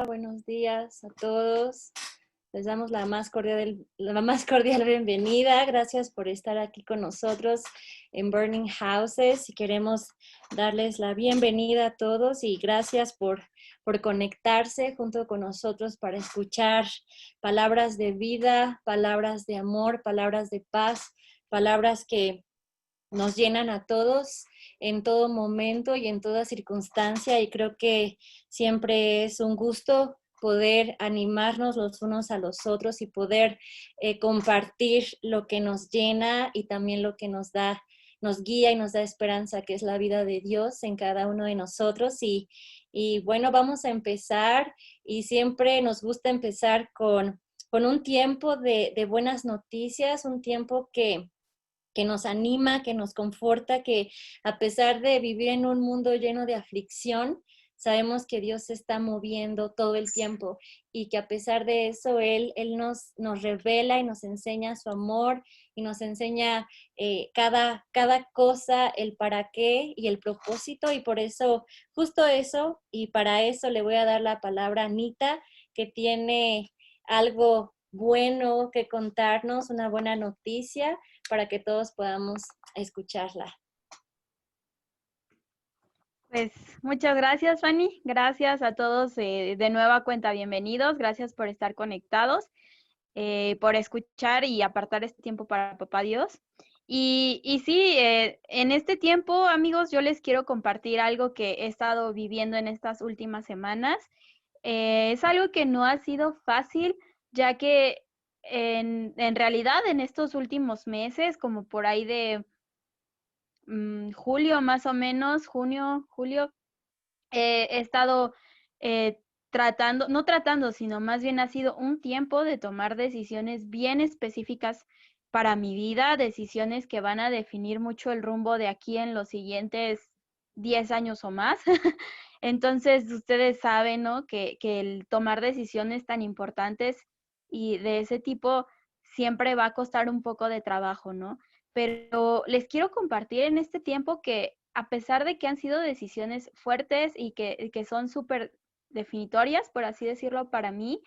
buenos días a todos. Les damos la más cordial bienvenida. Gracias por estar aquí con nosotros en Burning Houses. Y queremos darles la bienvenida a todos y gracias por conectarse junto con nosotros para escuchar palabras de vida, palabras de amor, palabras de paz, palabras que nos llenan a todos en todo momento y en toda circunstancia, y creo que siempre es un gusto poder animarnos los unos a los otros y poder compartir lo que nos llena y también lo que nos guía y nos da esperanza, que es la vida de Dios en cada uno de nosotros. Y bueno, vamos a empezar, y siempre nos gusta empezar con un tiempo de buenas noticias, un tiempo que nos anima, que nos conforta, que a pesar de vivir en un mundo lleno de aflicción, sabemos que Dios se está moviendo todo el tiempo y que a pesar de eso, Él nos revela y nos enseña su amor y nos enseña cada cosa, el para qué y el propósito. Y por eso, justo eso, y para eso le voy a dar la palabra a Anita, que tiene algo bueno que contarnos, una buena noticia para que todos podamos escucharla. Pues muchas gracias, Fanny. Gracias a todos de nueva cuenta, bienvenidos. Gracias por estar conectados, por escuchar y apartar este tiempo para Papá Dios. Y sí, en este tiempo, amigos, yo les quiero compartir algo que he estado viviendo en estas últimas semanas. Es algo que no ha sido fácil, ya que en realidad en estos últimos meses, como por ahí de julio más o menos, junio, julio, he estado no tratando, sino más bien ha sido un tiempo de tomar decisiones bien específicas para mi vida, decisiones que van a definir mucho el rumbo de aquí en los siguientes 10 años o más. Entonces, ustedes saben, ¿no? Que el tomar decisiones tan importantes y de ese tipo siempre va a costar un poco de trabajo, ¿no? Pero les quiero compartir en este tiempo que a pesar de que han sido decisiones fuertes y que son súper definitorias, por así decirlo, para mí,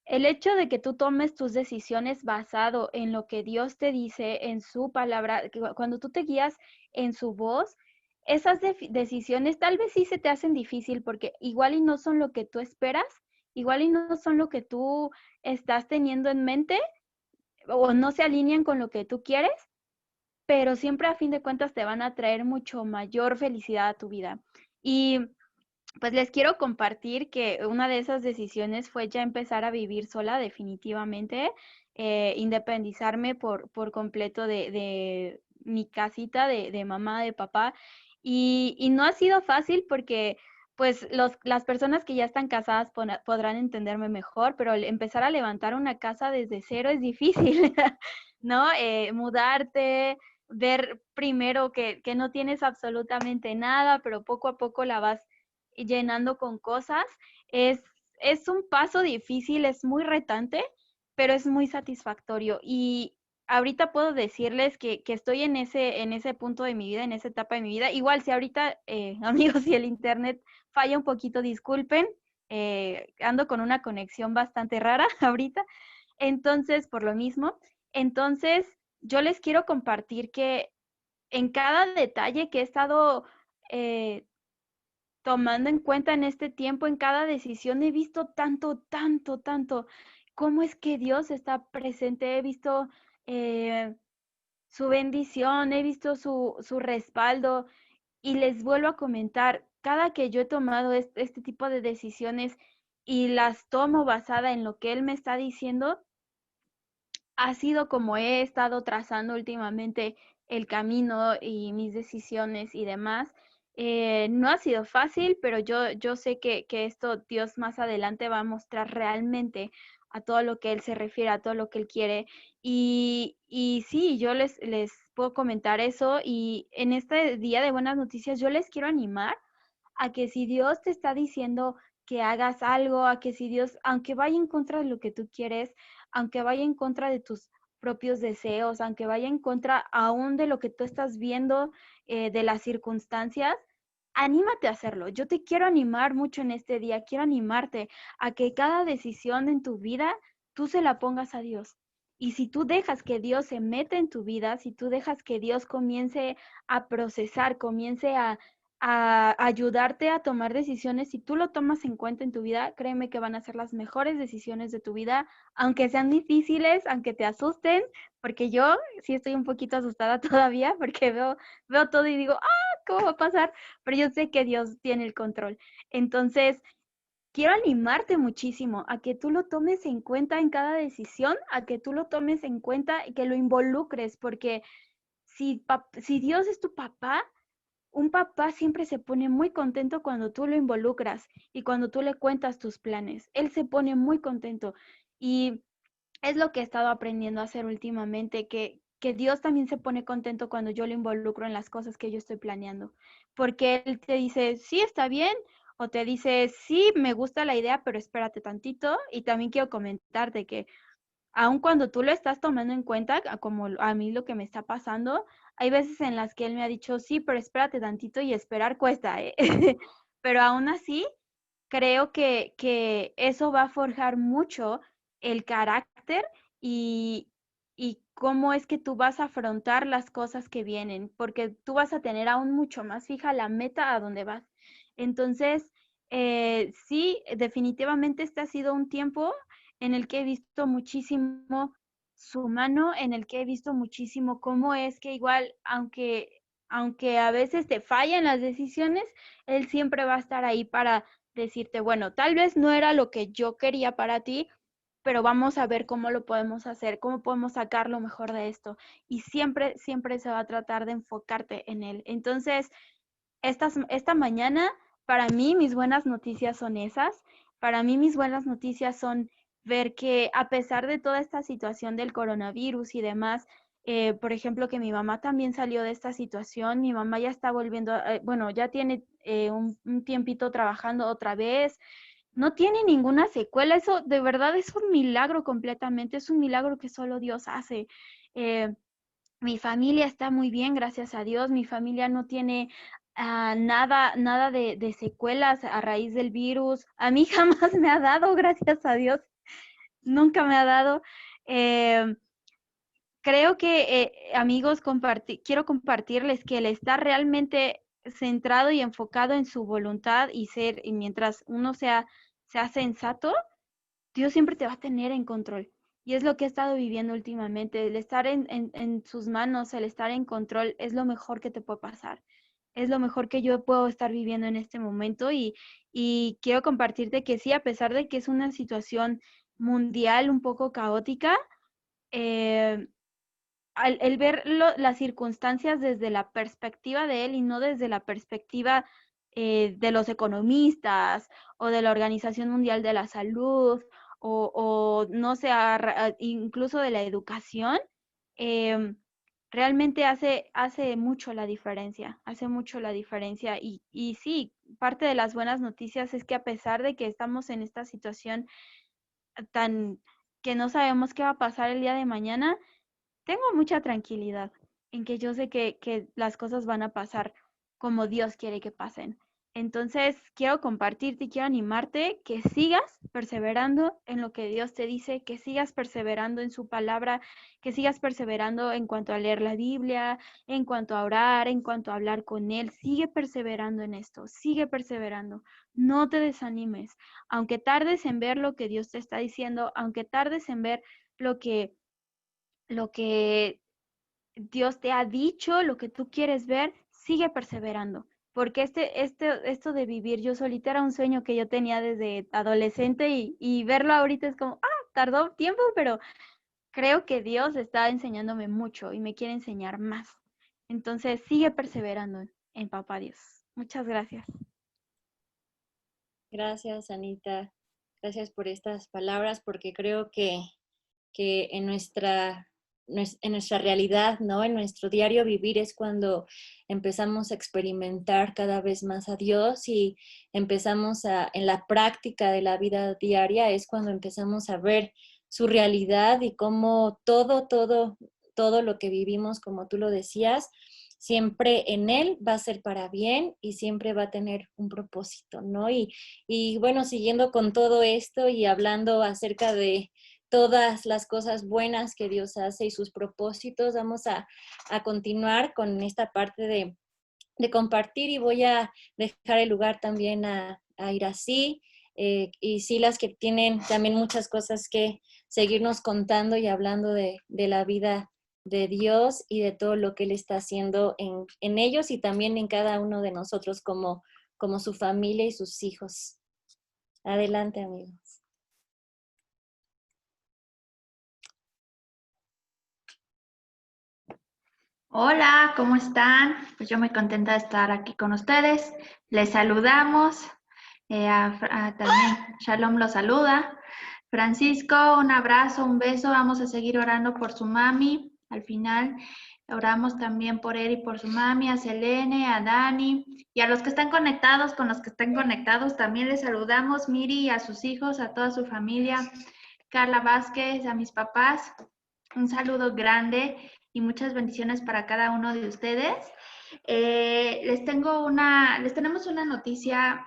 el hecho de que tú tomes tus decisiones basado en lo que Dios te dice, en su palabra, cuando tú te guías en su voz, esas decisiones tal vez sí se te hacen difícil porque igual y no son lo que tú esperas, igual y no son lo que tú estás teniendo en mente o no se alinean con lo que tú quieres, pero siempre a fin de cuentas te van a traer mucho mayor felicidad a tu vida. Y pues les quiero compartir que una de esas decisiones fue ya empezar a vivir sola definitivamente, independizarme por completo de mi casita de mamá, de papá. Y no ha sido fácil porque pues las personas que ya están casadas podrán entenderme mejor, pero empezar a levantar una casa desde cero es difícil, ¿no? Mudarte, ver primero que no tienes absolutamente nada, pero poco a poco la vas llenando con cosas, es, es un paso difícil, es muy retante, pero es muy satisfactorio. Y ahorita puedo decirles que estoy en ese punto de mi vida, en esa etapa de mi vida. Igual, si ahorita, amigos, si el internet falla un poquito, disculpen, ando con una conexión bastante rara ahorita. Entonces, por lo mismo, entonces yo les quiero compartir que en cada detalle que he estado tomando en cuenta en este tiempo, en cada decisión, he visto tanto, cómo es que Dios está presente, he visto eh, su bendición, he visto su respaldo y les vuelvo a comentar, cada que yo he tomado este tipo de decisiones y las tomo basada en lo que Él me está diciendo, ha sido como he estado trazando últimamente el camino y mis decisiones y demás. No ha sido fácil, pero yo sé que esto Dios más adelante va a mostrar realmente a todo lo que Él se refiere, a todo lo que Él quiere. Y sí, yo les puedo comentar eso. Y en este día de buenas noticias, yo les quiero animar a que si Dios te está diciendo que hagas algo, a que si Dios, aunque vaya en contra de lo que tú quieres, aunque vaya en contra de tus propios deseos, aunque vaya en contra aún de lo que tú estás viendo, de las circunstancias, anímate a hacerlo. Yo te quiero animar mucho en este día, quiero animarte a que cada decisión en tu vida tú se la pongas a Dios. Y si tú dejas que Dios se meta en tu vida, si tú dejas que Dios comience a procesar, comience a ayudarte a tomar decisiones, si tú lo tomas en cuenta en tu vida, créeme que van a ser las mejores decisiones de tu vida, aunque sean difíciles, aunque te asusten, porque yo sí estoy un poquito asustada todavía, porque veo todo y digo, ¿cómo va a pasar? Pero yo sé que Dios tiene el control. Entonces, quiero animarte muchísimo a que tú lo tomes en cuenta en cada decisión, a que tú lo tomes en cuenta y que lo involucres, porque si Dios es tu papá, un papá siempre se pone muy contento cuando tú lo involucras y cuando tú le cuentas tus planes. Él se pone muy contento y es lo que he estado aprendiendo a hacer últimamente, que Dios también se pone contento cuando yo lo involucro en las cosas que yo estoy planeando, porque Él te dice, sí, está bien, o te dice, sí, me gusta la idea, pero espérate tantito. Y también quiero comentarte que aun cuando tú lo estás tomando en cuenta, como a mí lo que me está pasando, hay veces en las que Él me ha dicho, sí, pero espérate tantito y esperar cuesta, ¿eh? Pero aún así, creo que eso va a forjar mucho el carácter y, y cómo es que tú vas a afrontar las cosas que vienen, porque tú vas a tener aún mucho más fija la meta a dónde vas. Entonces, sí, definitivamente este ha sido un tiempo en el que he visto muchísimo su mano, en el que he visto muchísimo cómo es que igual, aunque a veces te fallan las decisiones, él siempre va a estar ahí para decirte, bueno, tal vez no era lo que yo quería para ti, pero vamos a ver cómo lo podemos hacer, cómo podemos sacar lo mejor de esto. Y siempre, siempre se va a tratar de enfocarte en él. Entonces, esta mañana, para mí, mis buenas noticias son esas. Para mí, mis buenas noticias son ver que a pesar de toda esta situación del coronavirus y demás, por ejemplo, que mi mamá también salió de esta situación, mi mamá ya está volviendo, bueno, ya tiene un tiempito trabajando otra vez, no tiene ninguna secuela, eso de verdad es un milagro completamente, es un milagro que solo Dios hace. Eh, Mi familia está muy bien, gracias a Dios. Mi familia no tiene nada de secuelas a raíz del virus. A mí jamás me ha dado, gracias a Dios. Nunca me ha dado. Eh, Creo que, amigos, quiero compartirles que el estar realmente centrado y enfocado en su voluntad y mientras uno sea sensato, Dios siempre te va a tener en control. Y es lo que he estado viviendo últimamente. El estar en sus manos, el estar en control, es lo mejor que te puede pasar. Es lo mejor que yo puedo estar viviendo en este momento. Y quiero compartirte que sí, a pesar de que es una situación mundial un poco caótica, eh, el ver las circunstancias desde la perspectiva de él y no desde la perspectiva de los economistas o de la Organización Mundial de la Salud o no sé, incluso de la educación, em, realmente hace mucho la diferencia, hace mucho la diferencia. Y sí, parte de las buenas noticias es que a pesar de que estamos en esta situación tan que no sabemos qué va a pasar el día de mañana, tengo mucha tranquilidad en que yo sé que las cosas van a pasar como Dios quiere que pasen. Entonces, quiero compartirte y quiero animarte que sigas perseverando en lo que Dios te dice, que sigas perseverando en su palabra, que sigas perseverando en cuanto a leer la Biblia, en cuanto a orar, en cuanto a hablar con Él. Sigue perseverando en esto, sigue perseverando. No te desanimes. Aunque tardes en ver lo que Dios te está diciendo, aunque tardes en ver lo que Dios te ha dicho, lo que tú quieres ver, sigue perseverando. Porque esto de vivir yo solita era un sueño que yo tenía desde adolescente y verlo ahorita es como, tardó tiempo, pero creo que Dios está enseñándome mucho y me quiere enseñar más. Entonces, sigue perseverando en Papá Dios. Muchas gracias. Gracias, Anita. Gracias por estas palabras, porque creo que en nuestra realidad, ¿no? En nuestro diario vivir es cuando empezamos a experimentar cada vez más a Dios y en la práctica de la vida diaria es cuando empezamos a ver su realidad y cómo todo lo que vivimos, como tú lo decías, siempre en Él va a ser para bien y siempre va a tener un propósito, ¿no? Y bueno, siguiendo con todo esto y hablando acerca de todas las cosas buenas que Dios hace y sus propósitos, vamos a continuar con esta parte de compartir y voy a dejar el lugar también a Irací y Silas, que tienen también muchas cosas que seguirnos contando y hablando de la vida de Dios y de todo lo que Él está haciendo en ellos y también en cada uno de nosotros como su familia y sus hijos. Adelante, amigos. Hola, ¿cómo están? Pues yo muy contenta de estar aquí con ustedes. Les saludamos. También Shalom los saluda. Francisco, un abrazo, un beso. Vamos a seguir orando por su mami. Al final oramos también por él y por su mami, a Selene, a Dani y a los que están conectados, con los que están conectados también les saludamos. Miri, a sus hijos, a toda su familia. Carla Vázquez, a mis papás. Un saludo grande y muchas bendiciones para cada uno de ustedes. Les tenemos una noticia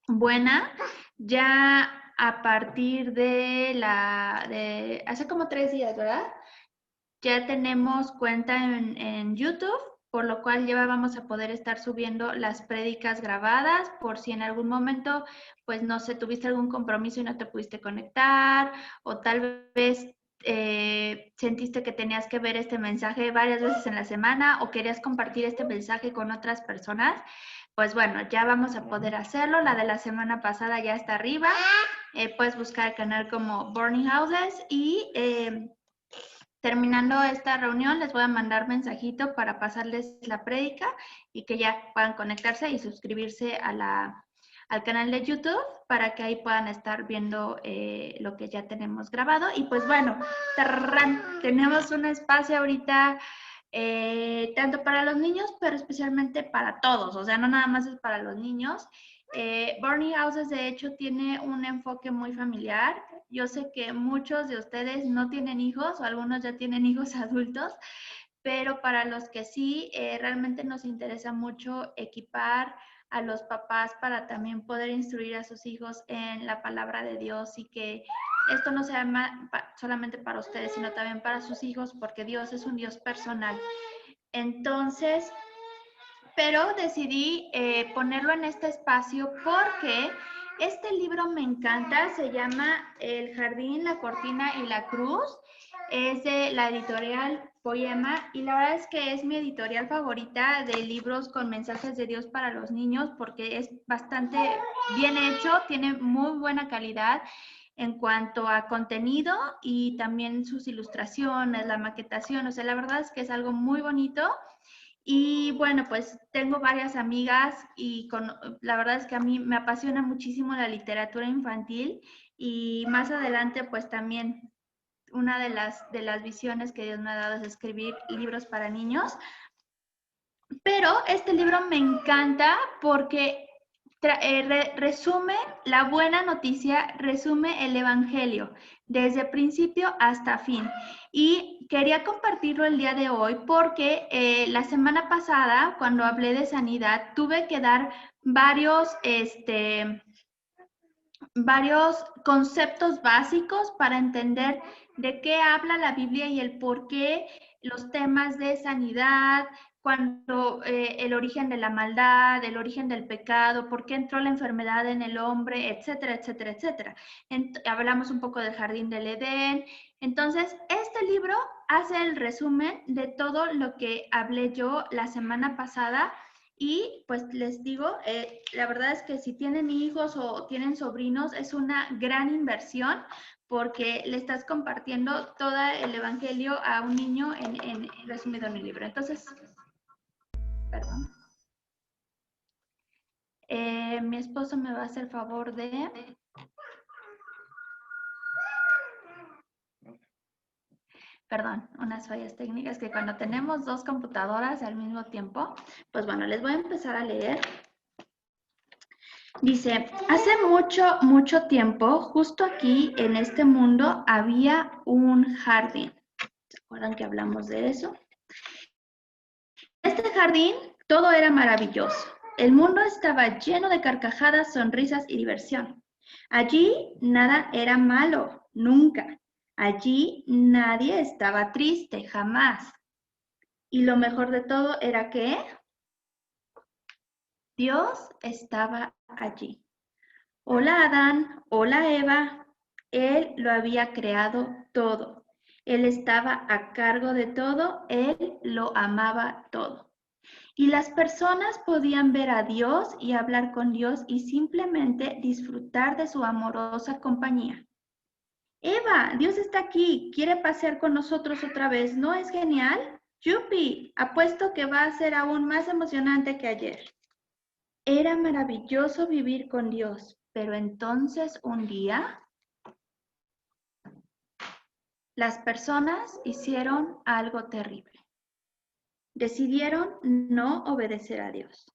buena. Ya a partir de hace como 3 días, ¿verdad? Ya tenemos cuenta en YouTube, por lo cual ya vamos a poder estar subiendo las prédicas grabadas, por si en algún momento, pues no sé, tuviste algún compromiso y no te pudiste conectar, o tal vez sentiste que tenías que ver este mensaje varias veces en la semana, o querías compartir este mensaje con otras personas, pues bueno, ya vamos a poder hacerlo. La de la semana pasada ya está arriba. Puedes buscar el canal como Burning Houses y terminando esta reunión, les voy a mandar mensajito para pasarles la prédica y que ya puedan conectarse y suscribirse al canal de YouTube para que ahí puedan estar viendo lo que ya tenemos grabado. Y pues bueno, tenemos un espacio ahorita tanto para los niños, pero especialmente para todos. O sea, no nada más es para los niños. Burning Houses, de hecho, tiene un enfoque muy familiar. Yo sé que muchos de ustedes no tienen hijos o algunos ya tienen hijos adultos, pero para los que sí, realmente nos interesa mucho equipar a los papás para también poder instruir a sus hijos en la palabra de Dios y que esto no sea solamente para ustedes, sino también para sus hijos, porque Dios es un Dios personal. Entonces, pero decidí ponerlo en este espacio porque este libro me encanta, se llama El jardín, la cortina y la cruz, es de la editorial Poema y la verdad es que es mi editorial favorita de libros con mensajes de Dios para los niños porque es bastante bien hecho, tiene muy buena calidad en cuanto a contenido y también sus ilustraciones, la maquetación, o sea, la verdad es que es algo muy bonito. Y bueno, pues tengo varias amigas y la verdad es que a mí me apasiona muchísimo la literatura infantil y más adelante pues también una de las visiones que Dios me ha dado es escribir libros para niños. Pero este libro me encanta porque resume la buena noticia, resume el Evangelio desde principio hasta fin. Y quería compartirlo el día de hoy porque la semana pasada, cuando hablé de sanidad, tuve que dar varios conceptos básicos para entender de qué habla la Biblia y el por qué los temas de sanidad, cuando el origen de la maldad, el origen del pecado, por qué entró la enfermedad en el hombre, etcétera, etcétera, etcétera. Hablamos un poco del jardín del Edén. Entonces, este libro hace el resumen de todo lo que hablé yo la semana pasada. Y pues les digo, la verdad es que si tienen hijos o tienen sobrinos, es una gran inversión porque le estás compartiendo todo el evangelio a un niño resumido en el libro. Entonces, perdón. Mi esposo me va a hacer favor de... Perdón, unas fallas técnicas que cuando tenemos 2 computadoras al mismo tiempo, pues bueno, les voy a empezar a leer. Dice, hace mucho, mucho tiempo, justo aquí en este mundo había un jardín. ¿Se acuerdan que hablamos de eso? este jardín todo era maravilloso. El mundo estaba lleno de carcajadas, sonrisas y diversión. Allí nada era malo, nunca. Allí nadie estaba triste, jamás. Y lo mejor de todo era que Dios estaba allí. Hola Adán, hola Eva. Él lo había creado todo. Él estaba a cargo de todo, él lo amaba todo. Y las personas podían ver a Dios y hablar con Dios y simplemente disfrutar de su amorosa compañía. Eva, Dios está aquí, quiere pasear con nosotros otra vez, ¿no es genial? Yupi, apuesto que va a ser aún más emocionante que ayer. Era maravilloso vivir con Dios, pero entonces un día las personas hicieron algo terrible. Decidieron no obedecer a Dios.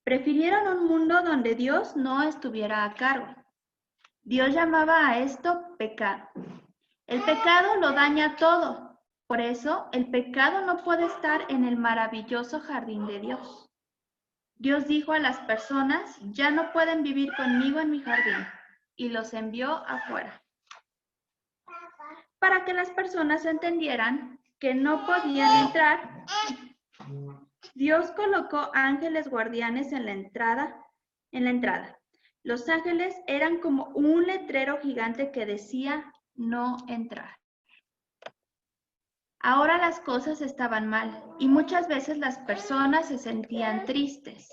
Prefirieron un mundo donde Dios no estuviera a cargo. Dios llamaba a esto pecado. El pecado lo daña todo. Por eso, el pecado no puede estar en el maravilloso jardín de Dios. Dios dijo a las personas, ya no pueden vivir conmigo en mi jardín, y los envió afuera. Para que las personas entendieran que no podían entrar, Dios colocó ángeles guardianes en la entrada. Los ángeles eran como un letrero gigante que decía, no entrar. Ahora las cosas estaban mal y muchas veces las personas se sentían tristes.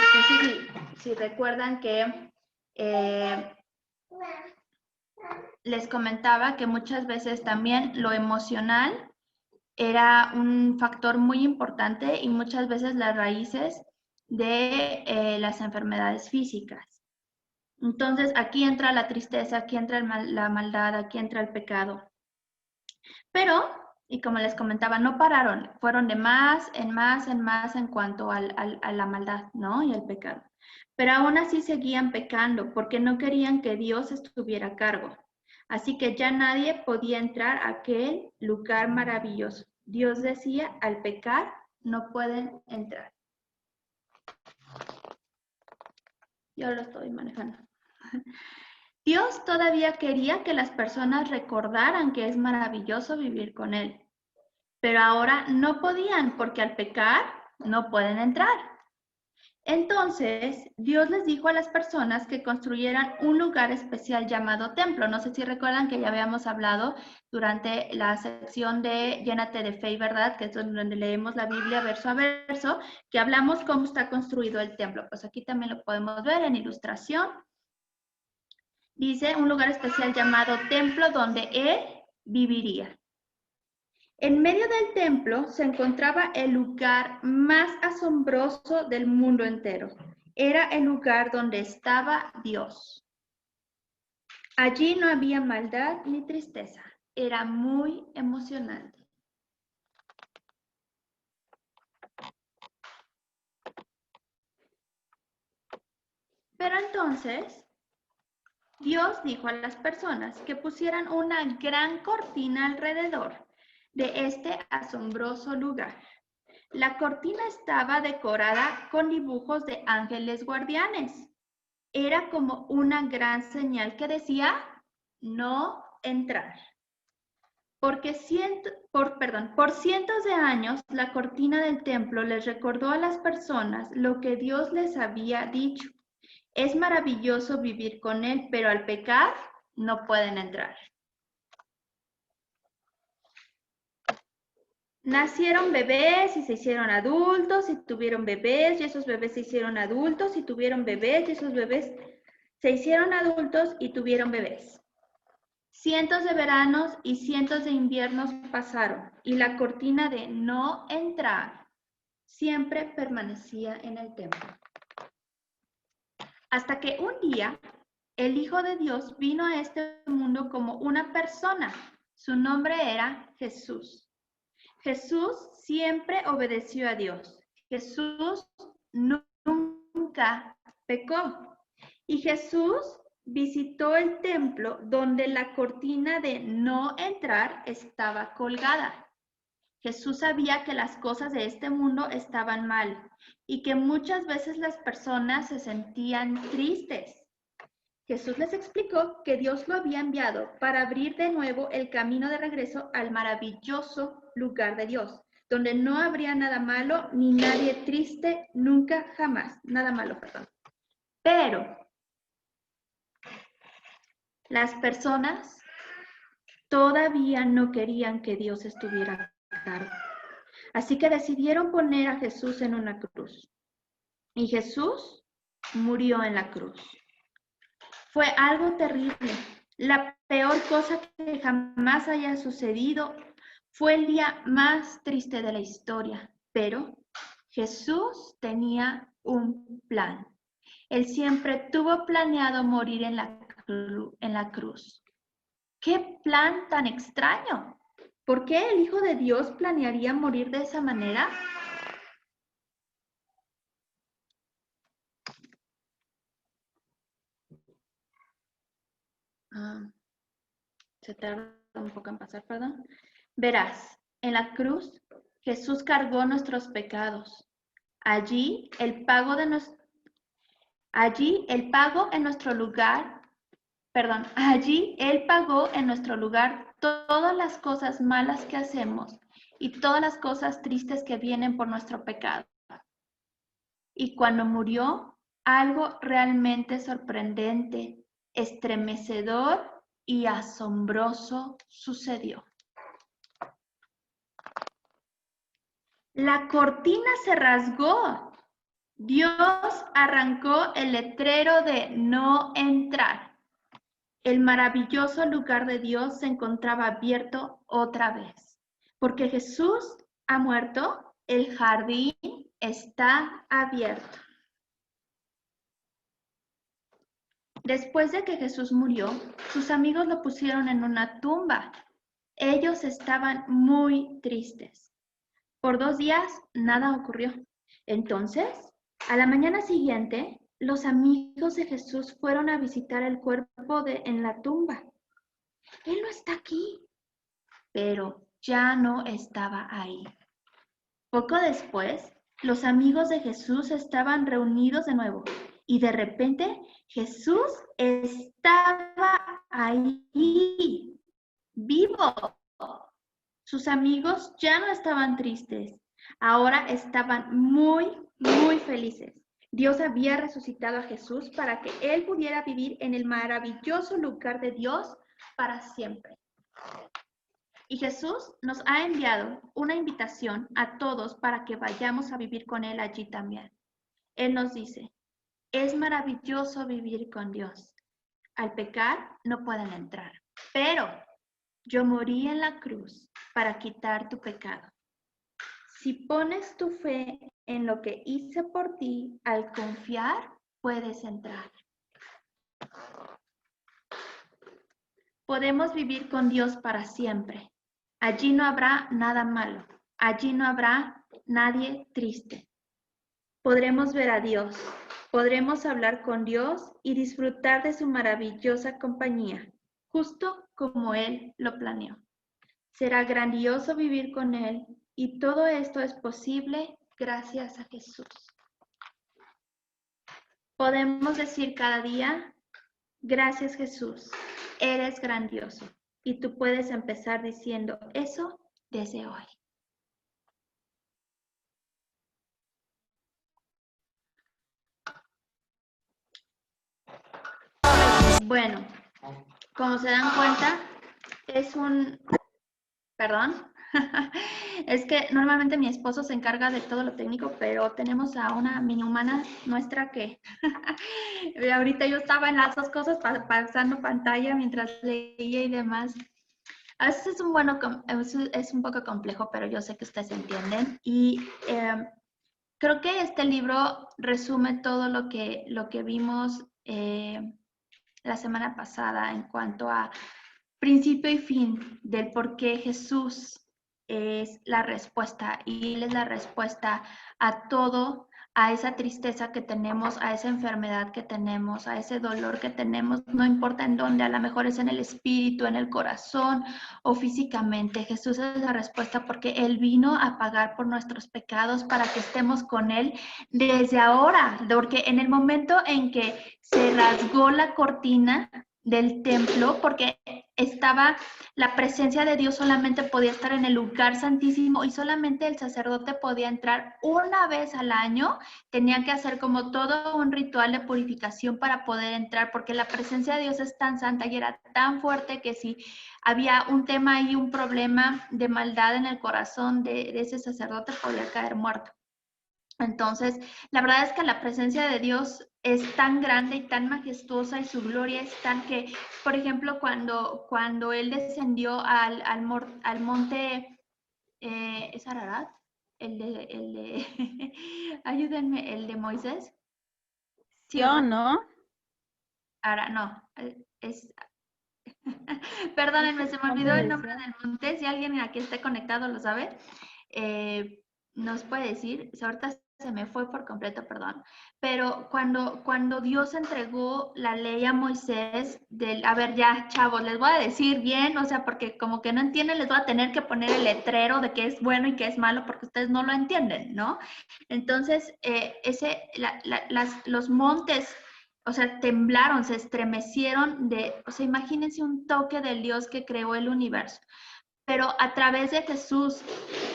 No sé si recuerdan que les comentaba que muchas veces también lo emocional era un factor muy importante y muchas veces las raíces de las enfermedades físicas. Entonces aquí entra la tristeza, aquí entra la maldad, aquí entra el pecado. Pero, y como les comentaba, no pararon, fueron de más en cuanto a la maldad, ¿no? Y al pecado. Pero aún así seguían pecando porque no querían que Dios estuviera a cargo. Así que ya nadie podía entrar a aquel lugar maravilloso. Dios decía, al pecar no pueden entrar. Yo lo estoy manejando. Dios todavía quería que las personas recordaran que es maravilloso vivir con Él. Pero ahora no podían porque al pecar no pueden entrar. Entonces, Dios les dijo a las personas que construyeran un lugar especial llamado templo. No sé si recuerdan que ya habíamos hablado durante la sección de Llénate de Fe y Verdad, que es donde leemos la Biblia verso a verso, que hablamos cómo está construido el templo. Pues aquí también lo podemos ver en ilustración. Dice un lugar especial llamado templo donde Él viviría. En medio del templo se encontraba el lugar más asombroso del mundo entero. Era el lugar donde estaba Dios. Allí no había maldad ni tristeza. Era muy emocionante. Pero entonces, Dios dijo a las personas que pusieran una gran cortina alrededor de este asombroso lugar. La cortina estaba decorada con dibujos de ángeles guardianes. Era como una gran señal que decía, no entrar. Por cientos de años, la cortina del templo les recordó a las personas lo que Dios les había dicho. Es maravilloso vivir con Él, pero al pecar no pueden entrar. Nacieron bebés y se hicieron adultos y tuvieron bebés y esos bebés se hicieron adultos y tuvieron bebés y esos bebés se hicieron adultos y tuvieron bebés. Cientos de veranos y cientos de inviernos pasaron y la cortina de no entrar siempre permanecía en el templo. Hasta que un día el Hijo de Dios vino a este mundo como una persona. Su nombre era Jesús. Jesús siempre obedeció a Dios. Jesús nunca pecó. Y Jesús visitó el templo donde la cortina de no entrar estaba colgada. Jesús sabía que las cosas de este mundo estaban mal y que muchas veces las personas se sentían tristes. Jesús les explicó que Dios lo había enviado para abrir de nuevo el camino de regreso al maravilloso lugar de Dios, donde no habría nada malo ni nadie triste, nunca, jamás. Nada malo, perdón. Pero las personas todavía no querían que Dios estuviera a cargo. Así que decidieron poner a Jesús en una cruz. Y Jesús murió en la cruz. Fue algo terrible. La peor cosa que jamás haya sucedido. Fue el día más triste de la historia. Pero Jesús tenía un plan. Él siempre tuvo planeado morir en la cruz. ¡Qué plan tan extraño! ¿Por qué el Hijo de Dios planearía morir de esa manera? Se tarda un poco en pasar, perdón. Verás, en la cruz Jesús cargó nuestros pecados. Allí el pago en nuestro lugar, allí Él pagó en nuestro lugar todas las cosas malas que hacemos y todas las cosas tristes que vienen por nuestro pecado. Y cuando murió, algo realmente sorprendente, estremecedor y asombroso sucedió. La cortina se rasgó. Dios arrancó el letrero de no entrar. El maravilloso lugar de Dios se encontraba abierto otra vez. Porque Jesús ha muerto, el jardín está abierto. Después de que Jesús murió, sus amigos lo pusieron en una tumba. Ellos estaban muy tristes. Por 2 días nada ocurrió. Entonces, a la mañana siguiente, los amigos de Jesús fueron a visitar el cuerpo en la tumba. Él no está aquí, pero ya no estaba ahí. Poco después, los amigos de Jesús estaban reunidos de nuevo y de repente Jesús estaba ahí, vivo. Sus amigos ya no estaban tristes, ahora estaban muy, muy felices. Dios había resucitado a Jesús para que Él pudiera vivir en el maravilloso lugar de Dios para siempre. Y Jesús nos ha enviado una invitación a todos para que vayamos a vivir con Él allí también. Él nos dice, es maravilloso vivir con Dios. Al pecar no pueden entrar, pero yo morí en la cruz para quitar tu pecado. Si pones tu fe en lo que hice por ti, al confiar, puedes entrar. Podemos vivir con Dios para siempre. Allí no habrá nada malo. Allí no habrá nadie triste. Podremos ver a Dios. Podremos hablar con Dios y disfrutar de su maravillosa compañía, justo como Él lo planeó. Será grandioso vivir con Él y todo esto es posible gracias a Jesús. Podemos decir cada día, gracias Jesús, eres grandioso. Y tú puedes empezar diciendo eso desde hoy. Bueno, como se dan cuenta, es que normalmente mi esposo se encarga de todo lo técnico, pero tenemos a una mini humana nuestra que ahorita yo estaba en las dos cosas pasando pantalla mientras leía y demás. A veces es un poco complejo, pero yo sé que ustedes entienden. Y creo que este libro resume todo lo que vimos la semana pasada en cuanto a principio y fin del por qué Jesús es la respuesta y Él es la respuesta a todo a esa tristeza que tenemos, a esa enfermedad que tenemos, a ese dolor que tenemos, no importa en dónde, a lo mejor es en el espíritu, en el corazón o físicamente. Jesús es la respuesta porque Él vino a pagar por nuestros pecados para que estemos con Él desde ahora, porque en el momento en que se rasgó la cortina del templo, porque estaba la presencia de Dios, solamente podía estar en el lugar santísimo y solamente el sacerdote podía entrar una vez al año. Tenía que hacer como todo un ritual de purificación para poder entrar, porque la presencia de Dios es tan santa y era tan fuerte que si había un tema y un problema de maldad en el corazón de ese sacerdote, podía caer muerto. Entonces, la verdad es que la presencia de Dios es tan grande y tan majestuosa y su gloria es tan que, por ejemplo, cuando Él descendió al monte, ¿es Ararat? Ayúdenme, el de Moisés. Sí, Yo, ¿verdad? ¿no? No, es... Perdónenme, se me Monte olvidó el de nombre Sión. del monte. Si alguien aquí esté conectado lo sabe, nos puede decir. Ahorita se me fue por completo, perdón. Pero cuando Dios entregó la ley a Moisés, a ver, ya, chavos, les voy a decir bien, o sea, porque como que no entienden, les voy a tener que poner el letrero de qué es bueno y qué es malo, porque ustedes no lo entienden, ¿no? Entonces, los montes, o sea, temblaron, se estremecieron o sea, imagínense un toque del Dios que creó el universo. Pero a través de Jesús,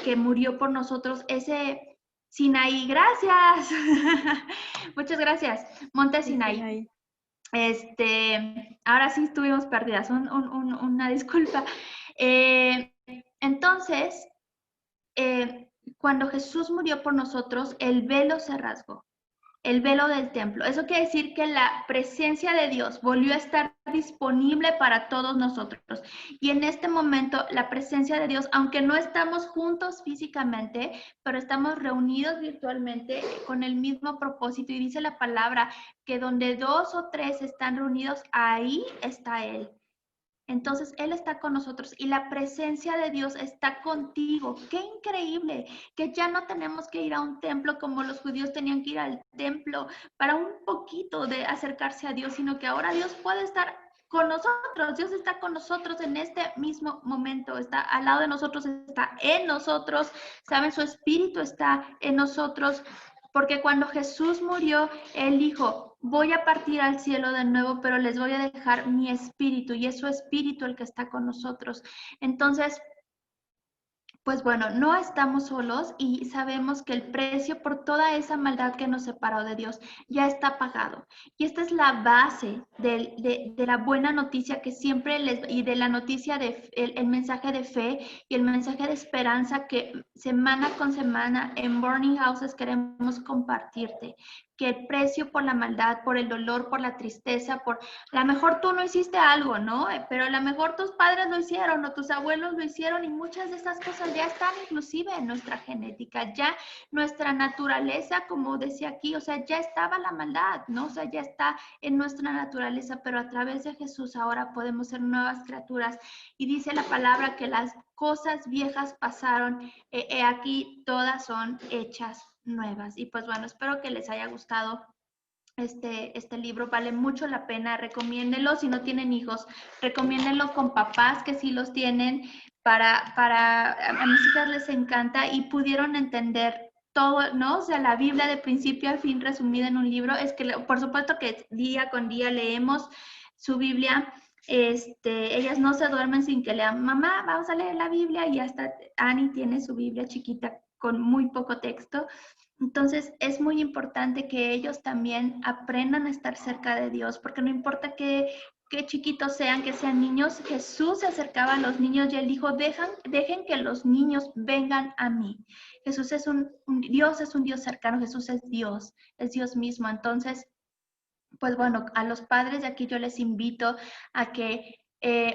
que murió por nosotros, ese Sinaí, gracias. Muchas gracias. Monte Sinaí. Ahora sí estuvimos perdidas, una disculpa. Entonces, cuando Jesús murió por nosotros, el velo se rasgó. El velo del templo. Eso quiere decir que la presencia de Dios volvió a estar disponible para todos nosotros. Y en este momento la presencia de Dios, aunque no estamos juntos físicamente, pero estamos reunidos virtualmente con el mismo propósito. Y dice la palabra que donde 2 o 3 están reunidos, ahí está Él. Entonces, Él está con nosotros y la presencia de Dios está contigo. ¡Qué increíble! Que ya no tenemos que ir a un templo como los judíos tenían que ir al templo para un poquito de acercarse a Dios, sino que ahora Dios puede estar con nosotros. Dios está con nosotros en este mismo momento. Está al lado de nosotros, está en nosotros. ¿Saben? Su espíritu está en nosotros. Porque cuando Jesús murió, Él dijo, voy a partir al cielo de nuevo, pero les voy a dejar mi espíritu y es su espíritu el que está con nosotros. Entonces, pues bueno, no estamos solos y sabemos que el precio por toda esa maldad que nos separó de Dios ya está pagado. Y esta es la base de la buena noticia que siempre y de la noticia el mensaje de fe y el mensaje de esperanza que semana con semana en Burning Houses queremos compartirte. Que el precio por la maldad, por el dolor, por la tristeza, a lo mejor tú no hiciste algo, ¿no? Pero a lo mejor tus padres lo hicieron o tus abuelos lo hicieron y muchas de estas cosas ya están inclusive en nuestra genética, ya nuestra naturaleza, como decía aquí, o sea, ya estaba la maldad, ¿no? O sea, ya está en nuestra naturaleza, pero a través de Jesús ahora podemos ser nuevas criaturas. Y dice la palabra que las cosas viejas pasaron, aquí todas son hechas nuevas. Y pues bueno, espero que les haya gustado este libro. Vale mucho la pena, recomiéndenlo si no tienen hijos, recomiéndenlo con papás que sí los tienen, a mis hijas les encanta y pudieron entender todo, ¿no? O sea, la Biblia de principio a fin resumida en un libro, es que por supuesto que día con día leemos su Biblia. Ellas no se duermen sin que lean, mamá, vamos a leer la Biblia, y hasta Annie tiene su Biblia chiquita con muy poco texto. Entonces, es muy importante que ellos también aprendan a estar cerca de Dios, porque no importa qué chiquitos sean, que sean niños, Jesús se acercaba a los niños y Él dijo, dejen que los niños vengan a mí. Jesús Dios es un Dios cercano, Jesús es Dios mismo. Entonces, pues bueno, a los padres de aquí yo les invito a que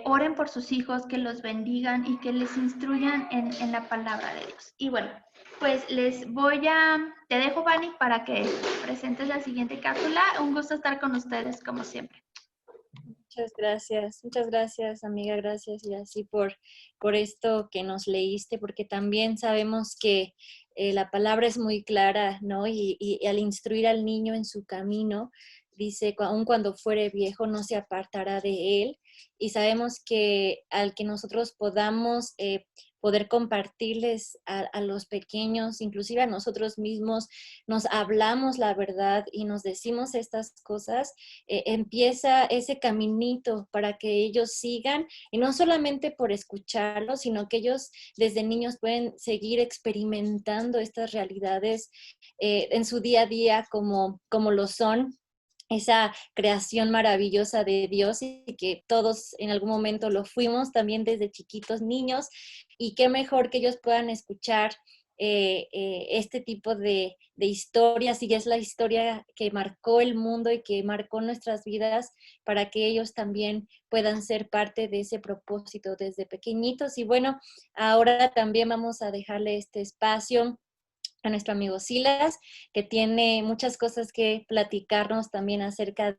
oren por sus hijos, que los bendigan y que les instruyan en la palabra de Dios. Y bueno, pues te dejo, Vani, para que presentes la siguiente cápsula. Un gusto estar con ustedes como siempre. Muchas gracias, amiga, gracias y así por esto que nos leíste, porque también sabemos que la palabra es muy clara, ¿no? Y al instruir al niño en su camino, dice, aun cuando fuere viejo no se apartará de él, y sabemos que al que nosotros podamos poder compartirles a los pequeños, inclusive a nosotros mismos, nos hablamos la verdad y nos decimos estas cosas, empieza ese caminito para que ellos sigan, y no solamente por escucharlo, sino que ellos desde niños pueden seguir experimentando estas realidades en su día a día como lo son esa creación maravillosa de Dios, y que todos en algún momento lo fuimos también desde chiquitos niños, y qué mejor que ellos puedan escuchar este tipo de historias, y es la historia que marcó el mundo y que marcó nuestras vidas, para que ellos también puedan ser parte de ese propósito desde pequeñitos. Y bueno, ahora también vamos a dejarle este espacio a nuestro amigo Silas, que tiene muchas cosas que platicarnos también acerca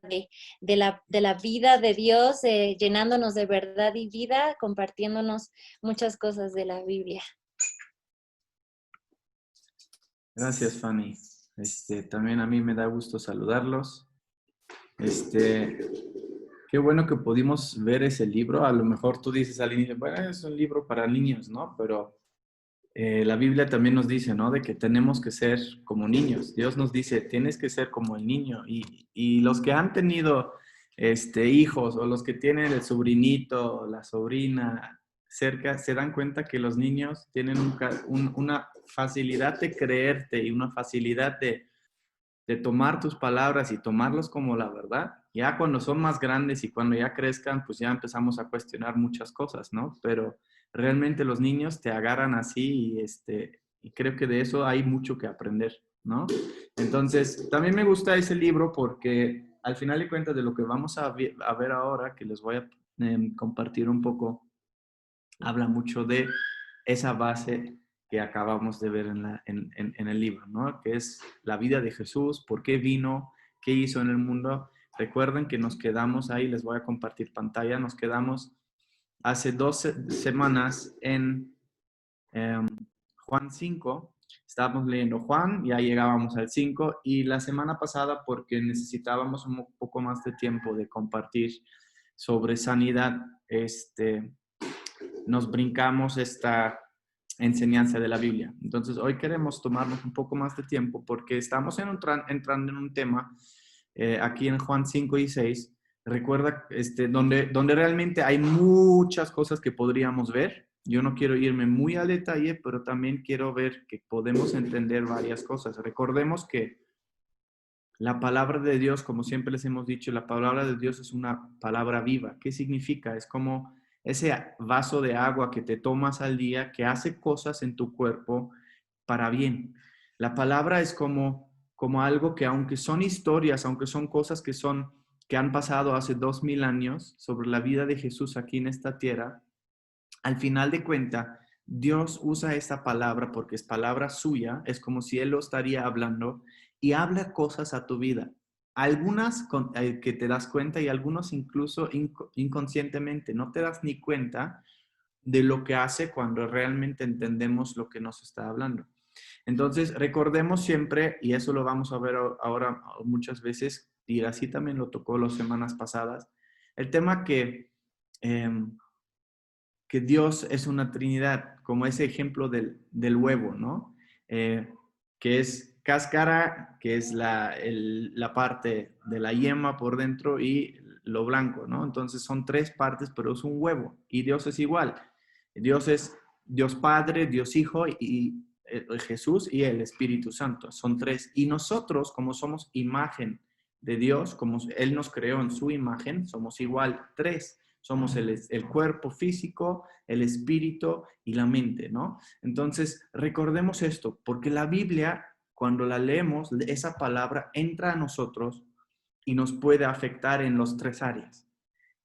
de la vida de Dios, llenándonos de verdad y vida, compartiéndonos muchas cosas de la Biblia. Gracias, Fanny. También a mí me da gusto saludarlos. Qué bueno que pudimos ver ese libro. A lo mejor tú dices al inicio, bueno, es un libro para niños, ¿no? Pero la Biblia también nos dice, ¿no? De que tenemos que ser como niños. Dios nos dice, tienes que ser como el niño. Y los que han tenido hijos, o los que tienen el sobrinito, la sobrina cerca, se dan cuenta que los niños tienen una facilidad de creerte y una facilidad de tomar tus palabras y tomarlos como la verdad. Ya cuando son más grandes y cuando ya crezcan, pues ya empezamos a cuestionar muchas cosas, ¿no? Pero realmente los niños te agarran así y creo que de eso hay mucho que aprender, ¿no? Entonces, también me gusta ese libro porque al final de cuentas de lo que vamos a ver ahora, que les voy a compartir un poco, habla mucho de esa base que acabamos de ver en el libro, ¿no? Que es la vida de Jesús, por qué vino, qué hizo en el mundo. Recuerden que nos quedamos ahí, les voy a compartir pantalla, nos quedamos hace 12 semanas en Juan 5, estábamos leyendo Juan, ya llegábamos al 5, y la semana pasada, porque necesitábamos un poco más de tiempo de compartir sobre sanidad, nos brincamos esta enseñanza de la Biblia. Entonces, hoy queremos tomarnos un poco más de tiempo porque estamos entrando en un tema aquí en Juan 5 y 6. Recuerda, donde realmente hay muchas cosas que podríamos ver. Yo no quiero irme muy al detalle, pero también quiero ver que podemos entender varias cosas. Recordemos que la palabra de Dios, como siempre les hemos dicho, la palabra de Dios es una palabra viva. ¿Qué significa? Es como ese vaso de agua que te tomas al día, que hace cosas en tu cuerpo para bien. La palabra es como algo que, aunque son historias, aunque son cosas que han pasado hace 2000 años sobre la vida de Jesús aquí en esta tierra, al final de cuentas, Dios usa esta palabra porque es palabra suya, es como si Él lo estaría hablando y habla cosas a tu vida. Algunas que te das cuenta y algunos incluso inconscientemente. No te das ni cuenta de lo que hace cuando realmente entendemos lo que nos está hablando. Entonces, recordemos siempre, y eso lo vamos a ver ahora muchas veces, y así también lo tocó las semanas pasadas, el tema que Dios es una Trinidad, como ese ejemplo del huevo, ¿no? Que es cáscara, que es la parte de la yema por dentro y lo blanco, ¿no? Entonces son tres partes, pero es un huevo. Y Dios es igual. Dios es Dios Padre, Dios Hijo y Jesús y el Espíritu Santo. Son tres. Y nosotros, como somos imagen de Dios, como Él nos creó en su imagen, somos igual tres. Somos el cuerpo físico, el espíritu y la mente, ¿no? Entonces, recordemos esto, porque la Biblia, cuando la leemos, esa palabra entra a nosotros y nos puede afectar en las tres áreas.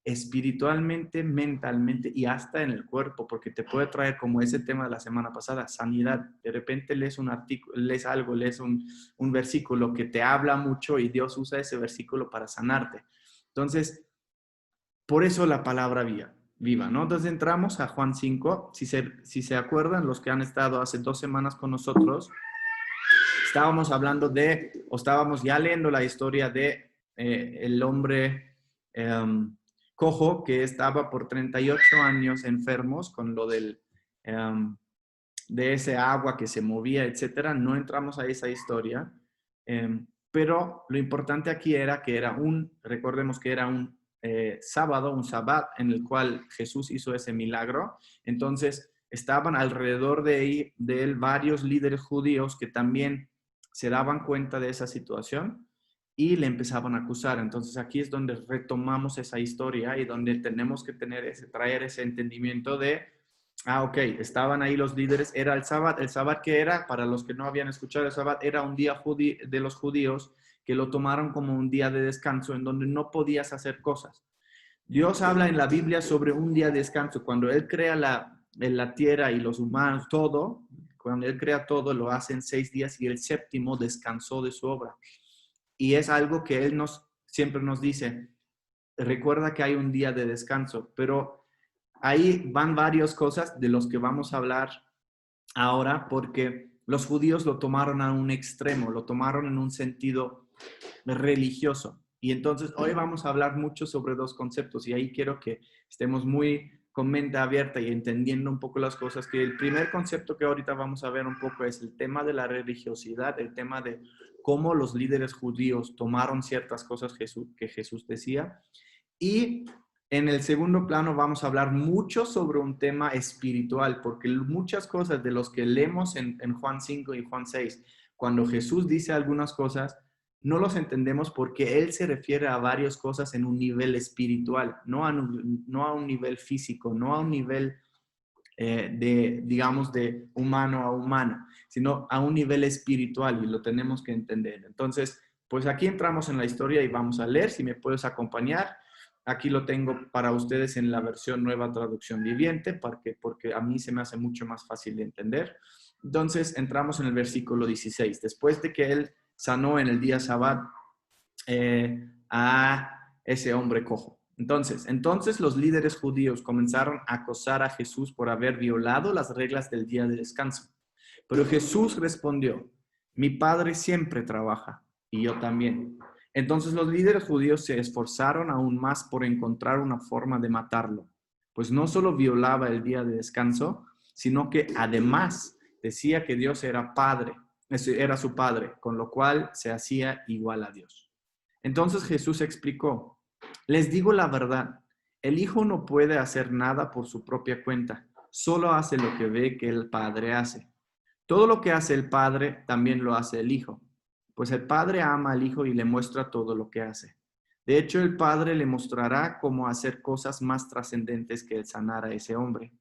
Espiritualmente, mentalmente y hasta en el cuerpo, porque te puede traer, como ese tema de la semana pasada, sanidad. De repente lees un artículo, lees algo, lees un versículo que te habla mucho y Dios usa ese versículo para sanarte. Entonces, por eso la palabra viva, ¿no? Entonces entramos a Juan 5. Si se acuerdan, los que han estado hace 2 semanas con nosotros, estábamos hablando o estábamos ya leyendo la historia de el hombre cojo que estaba por 38 años enfermos con lo de ese agua que se movía, etcétera. No entramos a esa historia, pero lo importante aquí era que recordemos que era un sábado, un sabbat, en el cual Jesús hizo ese milagro. Entonces, estaban alrededor de él varios líderes judíos que también se daban cuenta de esa situación y le empezaban a acusar. Entonces, aquí es donde retomamos esa historia y donde tenemos que traer ese entendimiento de, ok, estaban ahí los líderes, era el sábado que era, para los que no habían escuchado el sábado, era un día de los judíos que lo tomaron como un día de descanso en donde no podías hacer cosas. Dios habla en la Biblia sobre un día de descanso. Cuando Él crea la tierra y los humanos, todo, cuando Él crea todo, lo hace en 6 días y el séptimo descansó de su obra. Y es algo que Él siempre nos dice, recuerda que hay un día de descanso, pero ahí van varias cosas de los que vamos a hablar ahora, porque los judíos lo tomaron a un extremo, lo tomaron en un sentido religioso. Y entonces hoy vamos a hablar mucho sobre 2 conceptos y ahí quiero que estemos muy con mente abierta y entendiendo un poco las cosas. Que el primer concepto que ahorita vamos a ver un poco es el tema de la religiosidad, el tema de cómo los líderes judíos tomaron ciertas cosas que Jesús decía. Y en el segundo plano vamos a hablar mucho sobre un tema espiritual, porque muchas cosas de los que leemos en Juan 5 y Juan 6, cuando Jesús dice algunas cosas, no los entendemos porque Él se refiere a varias cosas en un nivel espiritual, no a un nivel físico, no a un nivel digamos, de humano a humano, sino a un nivel espiritual y lo tenemos que entender. Entonces, pues aquí entramos en la historia y vamos a leer. Si me puedes acompañar. Aquí lo tengo para ustedes en la versión Nueva Traducción Viviente, porque a mí se me hace mucho más fácil de entender. Entonces, entramos en el versículo 16. Después de que Él sanó en el día Sabbat a ese hombre cojo. Entonces los líderes judíos comenzaron a acosar a Jesús por haber violado las reglas del día de descanso. Pero Jesús respondió, mi Padre siempre trabaja y yo también. Entonces los líderes judíos se esforzaron aún más por encontrar una forma de matarlo, pues no solo violaba el día de descanso, sino que además decía que Dios era su Padre, con lo cual se hacía igual a Dios. Entonces Jesús explicó, les digo la verdad, el Hijo no puede hacer nada por su propia cuenta, solo hace lo que ve que el Padre hace. Todo lo que hace el Padre también lo hace el Hijo, pues el Padre ama al Hijo y le muestra todo lo que hace. De hecho, el Padre le mostrará cómo hacer cosas más trascendentes que el sanar a ese hombre.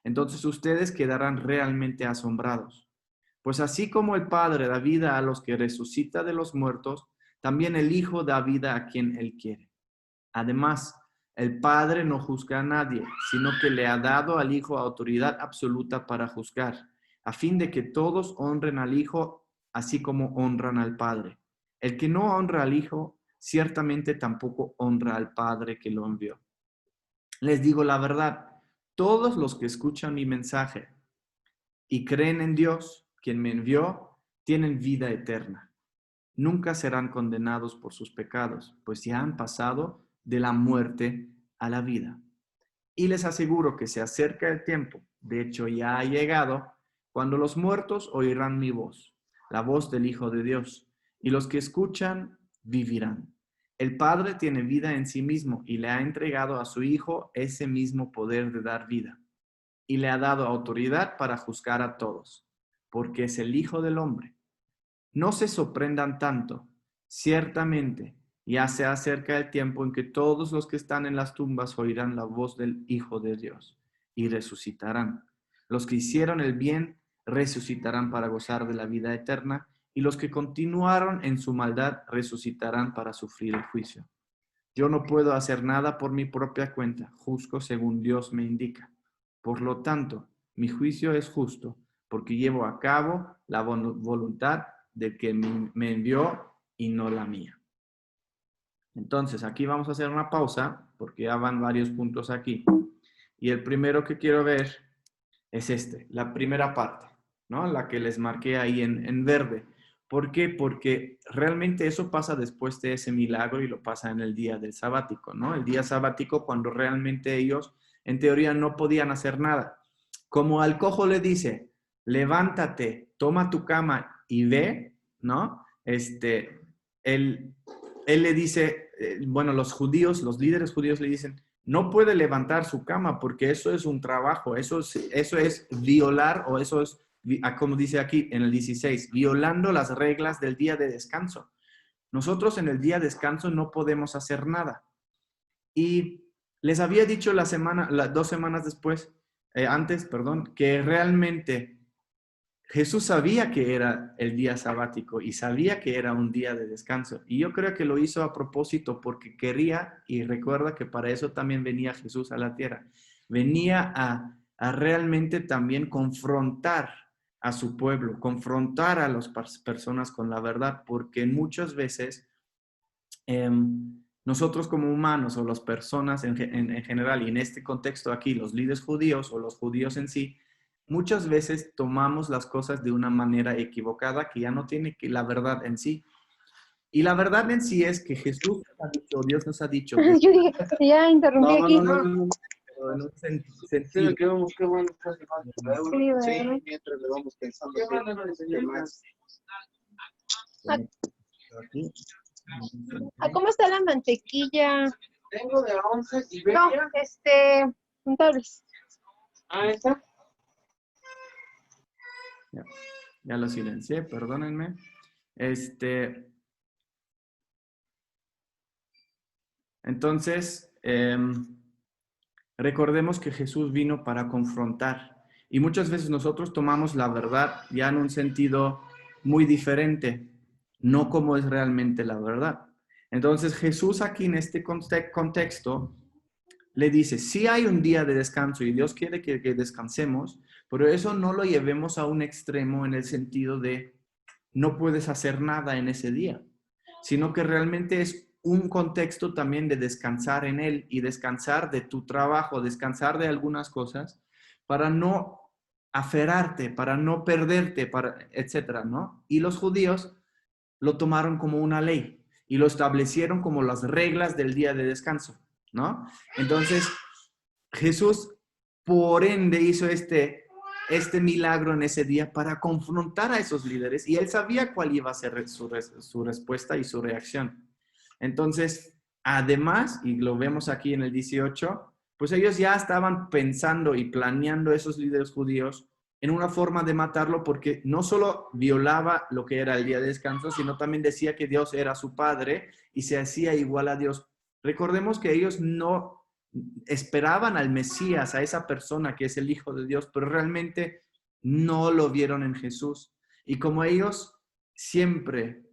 Entonces ustedes quedarán realmente asombrados. Pues así como el Padre da vida a los que resucita de los muertos, también el Hijo da vida a quien Él quiere. Además, el Padre no juzga a nadie, sino que le ha dado al Hijo autoridad absoluta para juzgar, a fin de que todos honren al Hijo así como honran al Padre. El que no honra al Hijo, ciertamente tampoco honra al Padre que lo envió. Les digo la verdad, todos los que escuchan mi mensaje y creen en Dios, quien me envió, tienen vida eterna. Nunca serán condenados por sus pecados, pues ya han pasado de la muerte a la vida. Y les aseguro que se acerca el tiempo, de hecho ya ha llegado, cuando los muertos oirán mi voz, la voz del Hijo de Dios, y los que escuchan vivirán. El Padre tiene vida en sí mismo y le ha entregado a su Hijo ese mismo poder de dar vida. Y le ha dado autoridad para juzgar a todos, porque es el Hijo del Hombre. No se sorprendan tanto, ciertamente ya se acerca el tiempo en que todos los que están en las tumbas oirán la voz del Hijo de Dios y resucitarán. Los que hicieron el bien resucitarán para gozar de la vida eterna y los que continuaron en su maldad resucitarán para sufrir el juicio. Yo no puedo hacer nada por mi propia cuenta, juzgo según Dios me indica. Por lo tanto, mi juicio es justo, porque llevo a cabo la voluntad del que me envió y no la mía. Entonces, aquí vamos a hacer una pausa porque ya van varios puntos aquí. Y el primero que quiero ver es la primera parte, ¿no? La que les marqué ahí en verde. ¿Por qué? Porque realmente eso pasa después de ese milagro y lo pasa en el día del sabático, ¿no? El día sabático cuando realmente ellos, en teoría, no podían hacer nada. Como al cojo le dice, levántate, toma tu cama y ve, ¿no? Él le dice, bueno, los judíos, los líderes judíos le dicen, no puede levantar su cama porque eso es un trabajo, eso es violar o eso es, como dice aquí en el 16, violando las reglas del día de descanso. Nosotros en el día de descanso no podemos hacer nada. Y les había dicho 2 semanas antes, que realmente Jesús sabía que era el día sabático y sabía que era un día de descanso. Y yo creo que lo hizo a propósito porque quería, y recuerda que para eso también venía Jesús a la tierra. Venía a realmente también confrontar a su pueblo, confrontar a las personas con la verdad, porque muchas veces nosotros como humanos o las personas en general, y en este contexto aquí, los líderes judíos o los judíos en sí, muchas veces tomamos las cosas de una manera equivocada que ya no tiene que la verdad en sí. Y la verdad en sí es que Jesús nos ha dicho, Dios nos ha dicho. Yo dije, ya interrumpí aquí. No, pero en un sentido. Qué bueno. Sí, Mientras le vamos pensando. Aquí. ¿Cómo está la mantequilla? Tengo de 11 y No, media. untables. ¿Está? Ya lo silencié, perdónenme. Entonces, recordemos que Jesús vino para confrontar. Y muchas veces nosotros tomamos la verdad ya en un sentido muy diferente, no como es realmente la verdad. Entonces, Jesús aquí en este contexto le dice, sí hay un día de descanso y Dios quiere que descansemos, pero eso no lo llevemos a un extremo en el sentido de no puedes hacer nada en ese día, sino que realmente es un contexto también de descansar en Él y descansar de tu trabajo, descansar de algunas cosas para no aferrarte, para no perderte, etcétera, ¿no? Y los judíos lo tomaron como una ley y lo establecieron como las reglas del día de descanso, ¿no? Entonces, Jesús, por ende, hizo este milagro en ese día para confrontar a esos líderes y él sabía cuál iba a ser su respuesta y su reacción. Entonces, además, y lo vemos aquí en el 18, pues ellos ya estaban pensando y planeando esos líderes judíos en una forma de matarlo porque no solo violaba lo que era el día de descanso, sino también decía que Dios era su padre y se hacía igual a Dios. Recordemos que ellos no esperaban al Mesías, a esa persona que es el Hijo de Dios, pero realmente no lo vieron en Jesús. Y como ellos siempre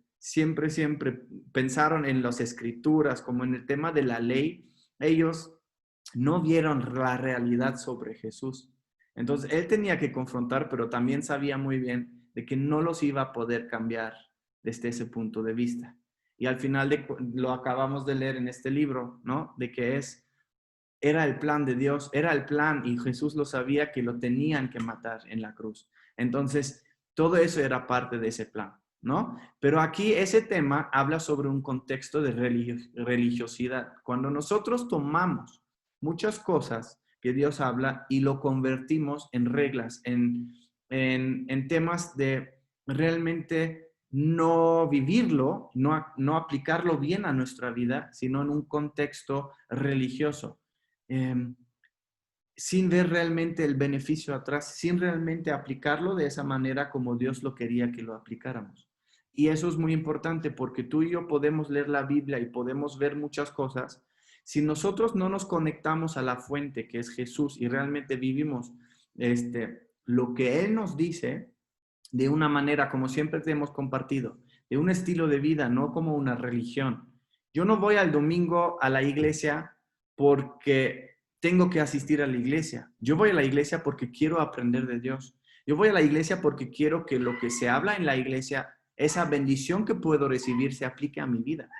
pensaron en las escrituras, como en el tema de la ley, ellos no vieron la realidad sobre Jesús. Entonces, él tenía que confrontar, pero también sabía muy bien de que no los iba a poder cambiar desde ese punto de vista. Y al final lo acabamos de leer en este libro, ¿no? De que era el plan de Dios, era el plan y Jesús lo sabía que lo tenían que matar en la cruz. Entonces, todo eso era parte de ese plan, ¿no? Pero aquí ese tema habla sobre un contexto de religiosidad. Cuando nosotros tomamos muchas cosas que Dios habla y lo convertimos en reglas, en temas de realmente no vivirlo, no aplicarlo bien a nuestra vida, sino en un contexto religioso. Sin ver realmente el beneficio atrás, sin realmente aplicarlo de esa manera como Dios lo quería que lo aplicáramos. Y eso es muy importante porque tú y yo podemos leer la Biblia y podemos ver muchas cosas. Si nosotros no nos conectamos a la fuente que es Jesús y realmente vivimos lo que Él nos dice de una manera, como siempre te hemos compartido, de un estilo de vida, no como una religión. Yo no voy al domingo a la iglesia porque tengo que asistir a la iglesia. Yo voy a la iglesia porque quiero aprender de Dios. Yo voy a la iglesia porque quiero que lo que se habla en la iglesia, esa bendición que puedo recibir, se aplique a mi vida.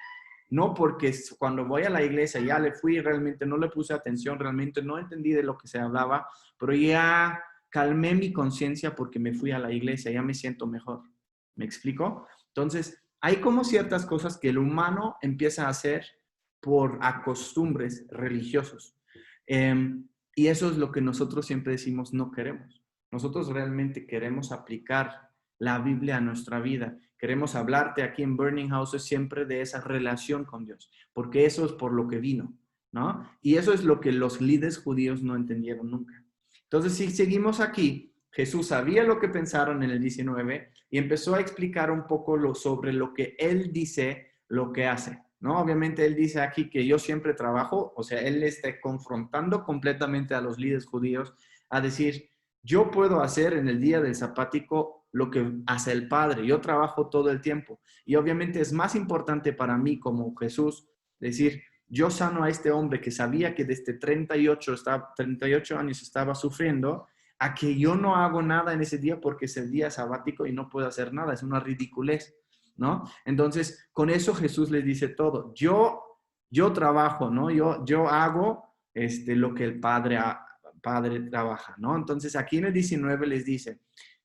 No porque cuando voy a la iglesia ya le fui, realmente no le puse atención, realmente no entendí de lo que se hablaba, pero ya calmé mi conciencia porque me fui a la iglesia, ya me siento mejor. ¿Me explico? Entonces, hay como ciertas cosas que el humano empieza a hacer por acostumbres religiosos. Y eso es lo que nosotros siempre decimos no queremos. Nosotros realmente queremos aplicar la Biblia a nuestra vida. Queremos hablarte aquí en Burning Houses siempre de esa relación con Dios, porque eso es por lo que vino, ¿no? Y eso es lo que los líderes judíos no entendieron nunca. Entonces, si seguimos aquí, Jesús sabía lo que pensaron en el 19 y empezó a explicar un poco sobre lo que Él dice, lo que hace, ¿no? Obviamente Él dice aquí que yo siempre trabajo, o sea, Él está confrontando completamente a los líderes judíos a decir, yo puedo hacer en el día del sabático lo que hace el Padre. Yo trabajo todo el tiempo. Y obviamente es más importante para mí como Jesús decir, yo sano a este hombre que sabía que desde 38 años estaba sufriendo, a que yo no hago nada en ese día porque es el día sabático y no puedo hacer nada. Es una ridiculez, ¿no? Entonces, con eso Jesús les dice todo. Yo trabajo, ¿no? Yo hago lo que el Padre trabaja, ¿no? Entonces, aquí en el 19 les dice,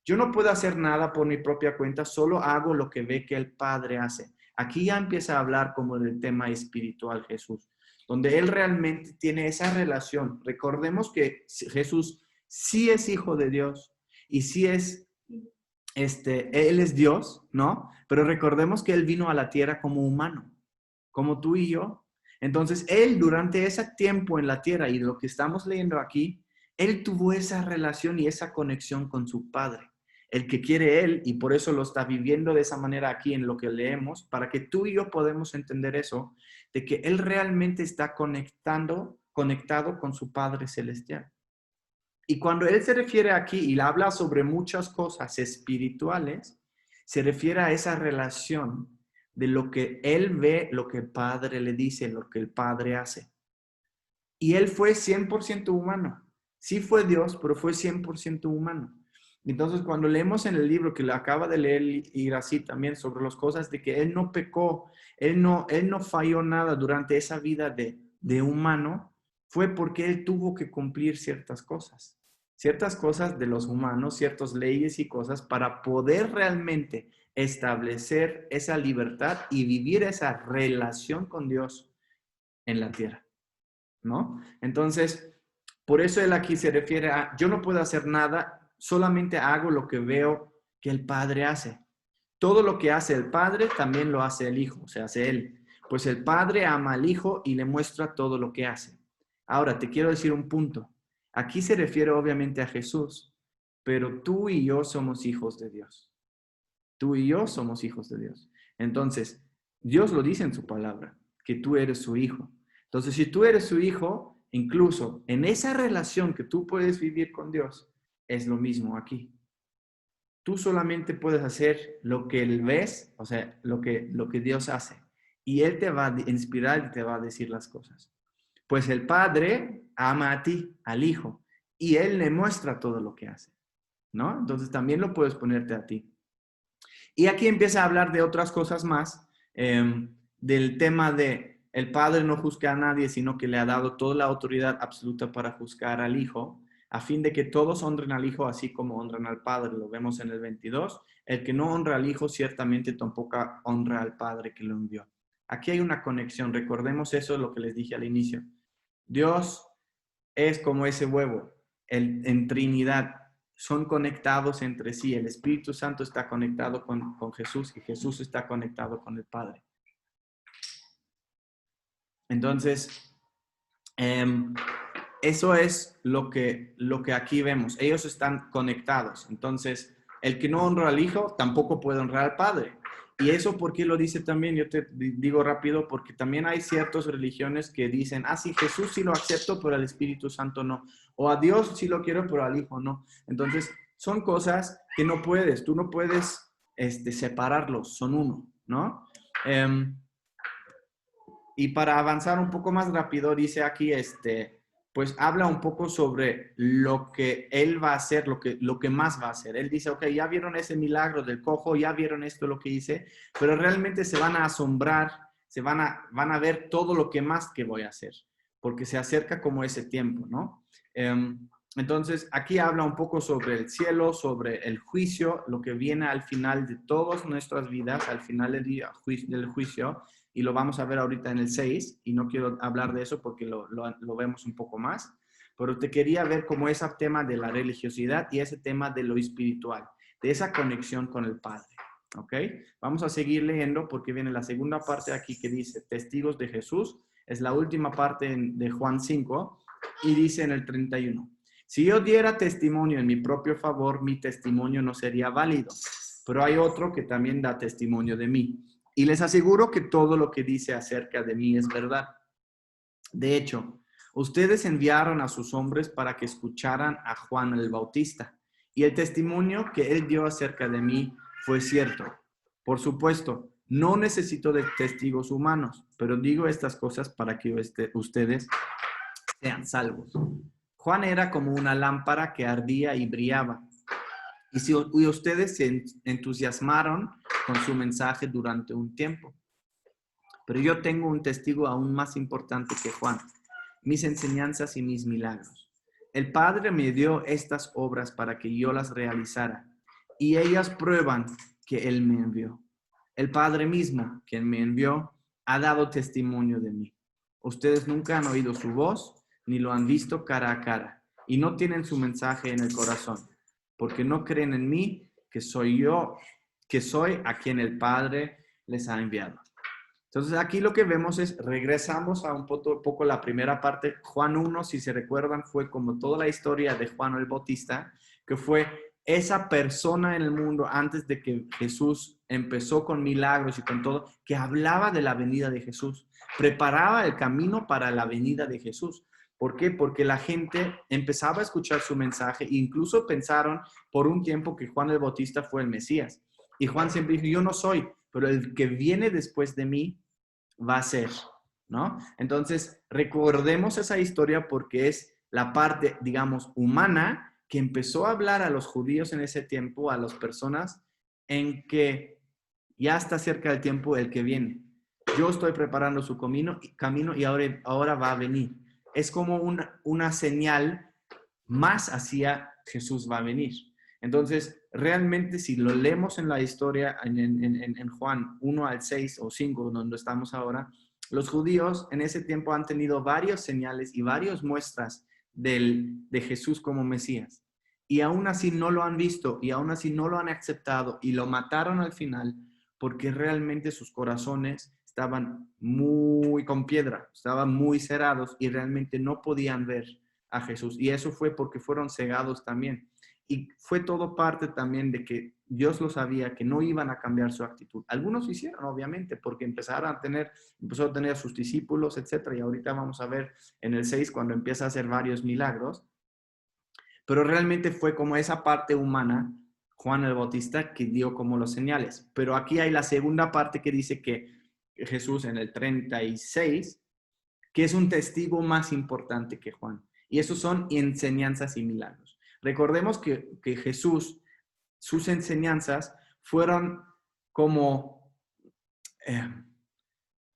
yo no puedo hacer nada por mi propia cuenta, solo hago lo que ve que el Padre hace. Aquí ya empieza a hablar como del tema espiritual Jesús, donde Él realmente tiene esa relación. Recordemos que Jesús sí es hijo de Dios y sí es, Él es Dios, ¿no? Pero recordemos que Él vino a la tierra como humano, como tú y yo. Entonces, Él durante ese tiempo en la tierra y lo que estamos leyendo aquí, Él tuvo esa relación y esa conexión con su Padre. El que quiere Él, y por eso lo está viviendo de esa manera aquí en lo que leemos, para que tú y yo podamos entender eso, de que Él realmente está conectado con su Padre Celestial. Y cuando Él se refiere aquí y habla sobre muchas cosas espirituales, se refiere a esa relación de lo que Él ve, lo que el Padre le dice, lo que el Padre hace. Y Él fue 100% humano. Sí fue Dios, pero fue 100% humano. Entonces, cuando leemos en el libro que le acaba de leer Irací también sobre las cosas de que Él no pecó, Él no falló nada durante esa vida de humano, fue porque Él tuvo que cumplir ciertas cosas de los humanos, ciertas leyes y cosas para poder realmente establecer esa libertad y vivir esa relación con Dios en la tierra, ¿no? Entonces, por eso Él aquí se refiere a, yo no puedo hacer nada, solamente hago lo que veo que el Padre hace. Todo lo que hace el Padre también lo hace el Hijo, o sea, hace Él. Pues el Padre ama al Hijo y le muestra todo lo que hace. Ahora, te quiero decir un punto. Aquí se refiere obviamente a Jesús, pero tú y yo somos hijos de Dios. Tú y yo somos hijos de Dios. Entonces, Dios lo dice en su palabra, que tú eres su hijo. Entonces, si tú eres su hijo, incluso en esa relación que tú puedes vivir con Dios, es lo mismo aquí. Tú solamente puedes hacer lo que Él ves, o sea, lo que Dios hace. Y Él te va a inspirar y te va a decir las cosas. Pues el Padre ama a ti, al Hijo, y Él le muestra todo lo que hace, ¿no? Entonces también lo puedes ponerte a ti. Y aquí empieza a hablar de otras cosas más, del tema de el Padre no juzga a nadie, sino que le ha dado toda la autoridad absoluta para juzgar al Hijo, a fin de que todos honren al Hijo así como honran al Padre. Lo vemos en el 22. El que no honra al Hijo ciertamente tampoco honra al Padre que lo envió. Aquí hay una conexión. Recordemos eso, lo que les dije al inicio. Dios es como ese huevo, en Trinidad. Son conectados entre sí. El Espíritu Santo está conectado con Jesús y Jesús está conectado con el Padre. Entonces, eso es lo que aquí vemos. Ellos están conectados. Entonces, el que no honra al Hijo tampoco puede honrar al Padre. Y eso, ¿por qué lo dice también? Yo te digo rápido, porque también hay ciertas religiones que dicen, sí, Jesús sí lo acepto, pero al Espíritu Santo no. O a Dios sí lo quiero, pero al Hijo no. Entonces, son cosas que no puedes. Tú no puedes separarlos. Son uno, ¿no? Y para avanzar un poco más rápido, dice aquí, pues habla un poco sobre lo que Él va a hacer, lo que más va a hacer. Él dice, ok, ya vieron ese milagro del cojo, ya vieron esto, lo que hice, pero realmente se van a asombrar, van a ver todo lo que más que voy a hacer, porque se acerca como ese tiempo, ¿no? Entonces, aquí habla un poco sobre el cielo, sobre el juicio, lo que viene al final de todas nuestras vidas, al final del juicio, y lo vamos a ver ahorita en el 6, y no quiero hablar de eso porque lo vemos un poco más, pero te quería ver como ese tema de la religiosidad y ese tema de lo espiritual, de esa conexión con el Padre, ¿ok? Vamos a seguir leyendo porque viene la segunda parte aquí que dice, testigos de Jesús, es la última parte de Juan 5, y dice en el 31, si yo diera testimonio en mi propio favor, mi testimonio no sería válido, pero hay otro que también da testimonio de mí. Y les aseguro que todo lo que dice acerca de mí es verdad. De hecho, ustedes enviaron a sus hombres para que escucharan a Juan el Bautista, y el testimonio que él dio acerca de mí fue cierto. Por supuesto, no necesito de testigos humanos, pero digo estas cosas para que ustedes sean salvos. Juan era como una lámpara que ardía y brillaba. Y ustedes se entusiasmaron con su mensaje durante un tiempo. Pero yo tengo un testigo aún más importante que Juan, mis enseñanzas y mis milagros. El Padre me dio estas obras para que yo las realizara, y ellas prueban que Él me envió. El Padre mismo, quien me envió, ha dado testimonio de mí. Ustedes nunca han oído su voz, ni lo han visto cara a cara, y no tienen su mensaje en el corazón, porque no creen en mí, que soy yo, que soy a quien el Padre les ha enviado. Entonces aquí lo que vemos es, regresamos a un poco la primera parte. Juan 1, si se recuerdan, fue como toda la historia de Juan el Bautista, que fue esa persona en el mundo antes de que Jesús empezó con milagros y con todo, que hablaba de la venida de Jesús, preparaba el camino para la venida de Jesús. ¿Por qué? Porque la gente empezaba a escuchar su mensaje e incluso pensaron por un tiempo que Juan el Bautista fue el Mesías. Y Juan siempre dijo, yo no soy, pero el que viene después de mí va a ser, ¿no? Entonces, recordemos esa historia porque es la parte, digamos, humana que empezó a hablar a los judíos en ese tiempo, a las personas, en que ya está cerca del tiempo el que viene. Yo estoy preparando su camino y ahora va a venir. Es como una señal más hacia Jesús va a venir. Entonces, realmente si lo leemos en la historia, en Juan 1 al 6 o 5, donde estamos ahora, los judíos en ese tiempo han tenido varias señales y varias muestras de Jesús como Mesías. Y aún así no lo han visto y aún así no lo han aceptado y lo mataron al final porque realmente sus corazones estaban muy con piedra, estaban muy cerrados y realmente no podían ver a Jesús. Y eso fue porque fueron cegados también. Y fue todo parte también de que Dios lo sabía, que no iban a cambiar su actitud. Algunos lo hicieron, obviamente, porque empezó a tener a sus discípulos, etc. Y ahorita vamos a ver en el 6 cuando empieza a hacer varios milagros. Pero realmente fue como esa parte humana, Juan el Bautista, que dio como los señales. Pero aquí hay la segunda parte que dice que Jesús en el 36, que es un testigo más importante que Juan. Y esos son enseñanzas y milagros. Recordemos que Jesús, sus enseñanzas fueron como,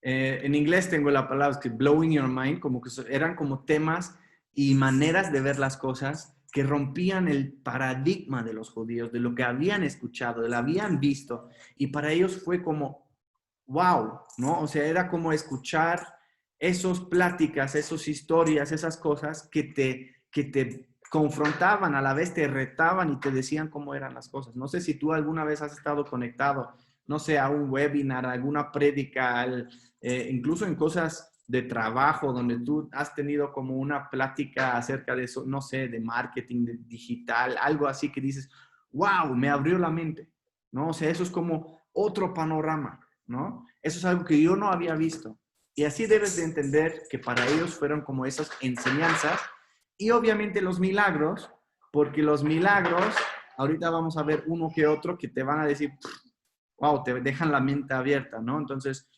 en inglés tengo la palabra que blowing your mind, como que eran como temas y maneras de ver las cosas que rompían el paradigma de los judíos, de lo que habían escuchado, de lo que habían visto. Y para ellos fue como, wow, ¿no? O sea, era como escuchar esas pláticas, esas historias, esas cosas que te confrontaban, a la vez te retaban y te decían cómo eran las cosas. No sé si tú alguna vez has estado conectado, no sé, a un webinar, a alguna prédica, incluso en cosas de trabajo, donde tú has tenido como una plática acerca de eso, no sé, de marketing, de digital, algo así que dices, wow, me abrió la mente, ¿no? O sea, eso es como otro panorama, ¿no? Eso es algo que yo no había visto. Y así debes de entender que para ellos fueron como esas enseñanzas y obviamente los milagros, porque los milagros, ahorita vamos a ver uno que otro que te van a decir, wow, te dejan la mente abierta, ¿no? Entonces,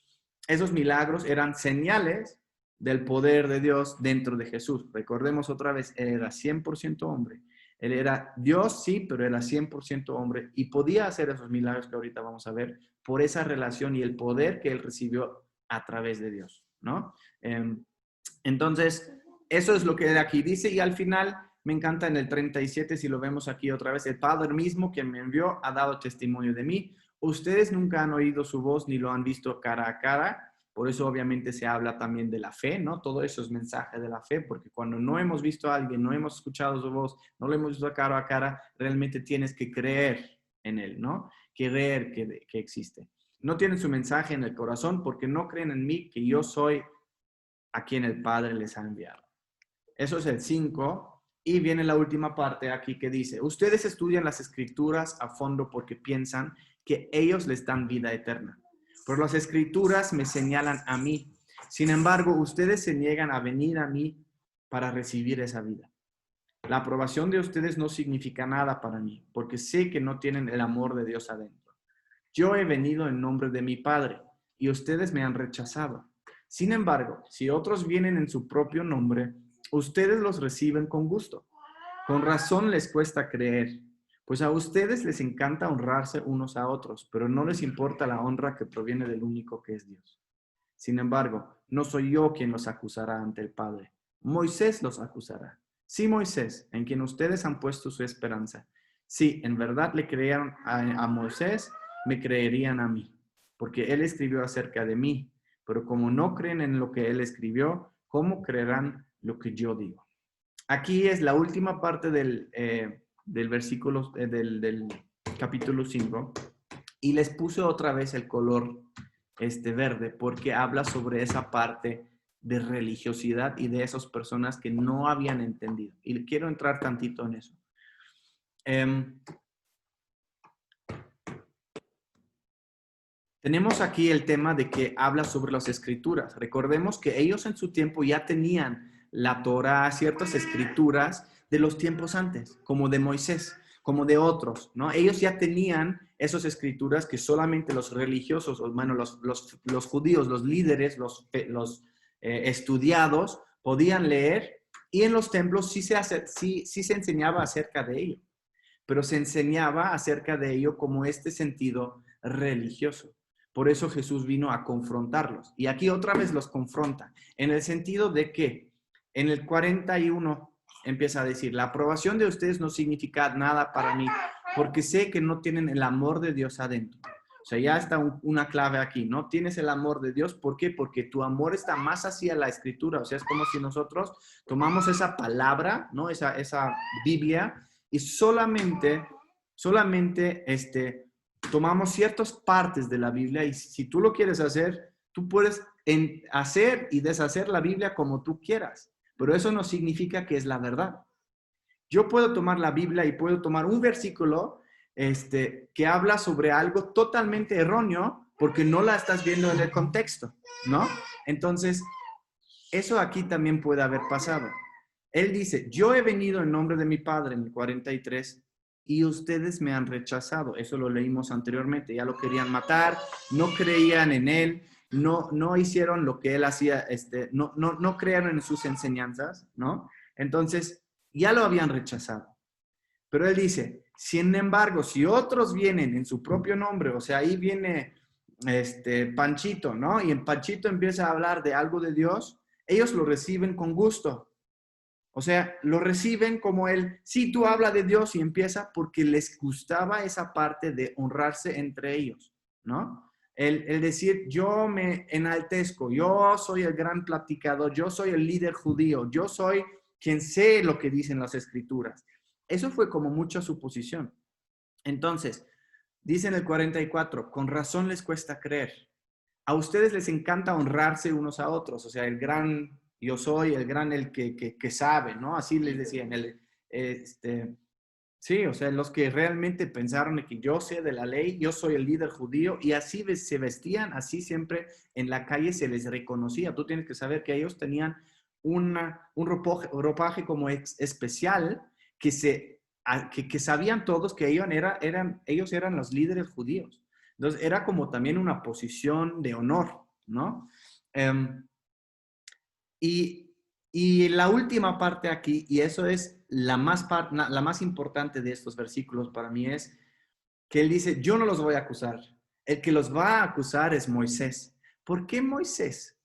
esos milagros eran señales del poder de Dios dentro de Jesús. Recordemos otra vez, Él era 100% hombre. Él era Dios, sí, pero era 100% hombre y podía hacer esos milagros que ahorita vamos a ver por esa relación y el poder que Él recibió a través de Dios, ¿no? Entonces, eso es lo que aquí dice y al final me encanta en el 37, si lo vemos aquí otra vez, el Padre mismo que me envió ha dado testimonio de mí. Ustedes nunca han oído su voz ni lo han visto cara a cara, por eso obviamente se habla también de la fe, ¿no? Todo eso es mensaje de la fe, porque cuando no hemos visto a alguien, no hemos escuchado su voz, no lo hemos visto cara a cara, realmente tienes que creer en él, ¿no? Creer que existe. No tienen su mensaje en el corazón porque no creen en mí, que yo soy a quien el Padre les ha enviado. Eso es el 5. Y viene la última parte aquí que dice, ustedes estudian las escrituras a fondo porque piensan que ellos les dan vida eterna. Pero las escrituras me señalan a mí. Sin embargo, ustedes se niegan a venir a mí para recibir esa vida. La aprobación de ustedes no significa nada para mí, porque sé que no tienen el amor de Dios adentro. Yo he venido en nombre de mi Padre y ustedes me han rechazado. Sin embargo, si otros vienen en su propio nombre, ustedes los reciben con gusto. Con razón les cuesta creer, pues a ustedes les encanta honrarse unos a otros, pero no les importa la honra que proviene del único que es Dios. Sin embargo, no soy yo quien los acusará ante el Padre. Moisés los acusará. Sí, Moisés, en quien ustedes han puesto su esperanza. Si en verdad le creyeron a Moisés, me creerían a mí, porque él escribió acerca de mí. Pero como no creen en lo que él escribió, ¿cómo creerán lo que yo digo? Aquí es la última parte del versículo, del capítulo 5. Y les puse otra vez el color verde porque habla sobre esa parte de religiosidad y de esas personas que no habían entendido. Y quiero entrar tantito en eso. Tenemos aquí el tema de que habla sobre las escrituras. Recordemos que ellos en su tiempo ya tenían la Torá, ciertas escrituras de los tiempos antes, como de Moisés, como de otros, ¿no? Ellos ya tenían esas escrituras que solamente los religiosos, o bueno, los judíos, los líderes, los estudiados podían leer, y en los templos sí se enseñaba acerca de ello, pero se enseñaba acerca de ello como este sentido religioso. Por eso Jesús vino a confrontarlos. Y aquí otra vez los confronta, en el sentido de que en el 41 empieza a decir, la aprobación de ustedes no significa nada para mí, porque sé que no tienen el amor de Dios adentro. O sea, ya está una clave aquí, no tienes el amor de Dios. ¿Por qué? Porque tu amor está más hacia la escritura. O sea, es como si nosotros tomamos esa palabra, ¿no? Esa Biblia, y solamente tomamos ciertas partes de la Biblia, y si tú lo quieres hacer, tú puedes hacer y deshacer la Biblia como tú quieras, pero eso no significa que es la verdad. Yo puedo tomar la Biblia y puedo tomar un versículo que habla sobre algo totalmente erróneo porque no la estás viendo en el contexto, ¿no? Entonces, eso aquí también puede haber pasado. Él dice, yo he venido en nombre de mi Padre en el 43 y ustedes me han rechazado. Eso lo leímos anteriormente. Ya lo querían matar, no creían en él, no hicieron lo que él hacía, no creyeron en sus enseñanzas, ¿no? Entonces, ya lo habían rechazado. Pero él dice, sin embargo, si otros vienen en su propio nombre, o sea, ahí viene Panchito, ¿no? Y en Panchito empieza a hablar de algo de Dios, ellos lo reciben con gusto. O sea, lo reciben como sí, tú habla de Dios, y empieza porque les gustaba esa parte de honrarse entre ellos, ¿no? El decir, yo me enaltezco, yo soy el gran platicador, yo soy el líder judío, yo soy quien sé lo que dicen las escrituras. Eso fue como mucha suposición. Entonces, dice en el 44, con razón les cuesta creer. A ustedes les encanta honrarse unos a otros, o sea, el gran yo soy, el gran el que sabe, ¿no? Así les decían. Sí, o sea, los que realmente pensaron que yo sé de la ley, yo soy el líder judío, y así se vestían, así siempre en la calle se les reconocía. Tú tienes que saber que ellos tenían un ropaje como especial que sabían todos que ellos eran los líderes judíos. Entonces, era como también una posición de honor, ¿no? Y la última parte aquí, y eso es la más importante de estos versículos para mí, es que él dice, yo no los voy a acusar. El que los va a acusar es Moisés, ¿Por qué Moisés?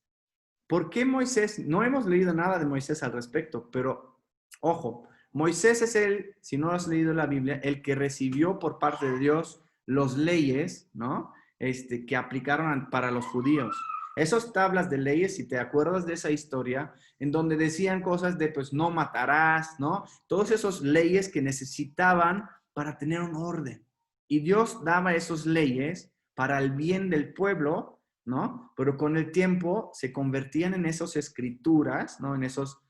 ¿Por qué Moisés? No hemos leído nada de Moisés al respecto, pero ojo, Moisés es si no has leído la Biblia, el que recibió por parte de Dios las leyes, ¿no? Que aplicaron para los judíos. Esas tablas de leyes, si te acuerdas de esa historia, en donde decían cosas de, pues, no matarás, ¿no? Todas esas leyes que necesitaban para tener un orden. Y Dios daba esas leyes para el bien del pueblo, ¿no? Pero con el tiempo se convertían en esas escrituras, ¿no? En esos,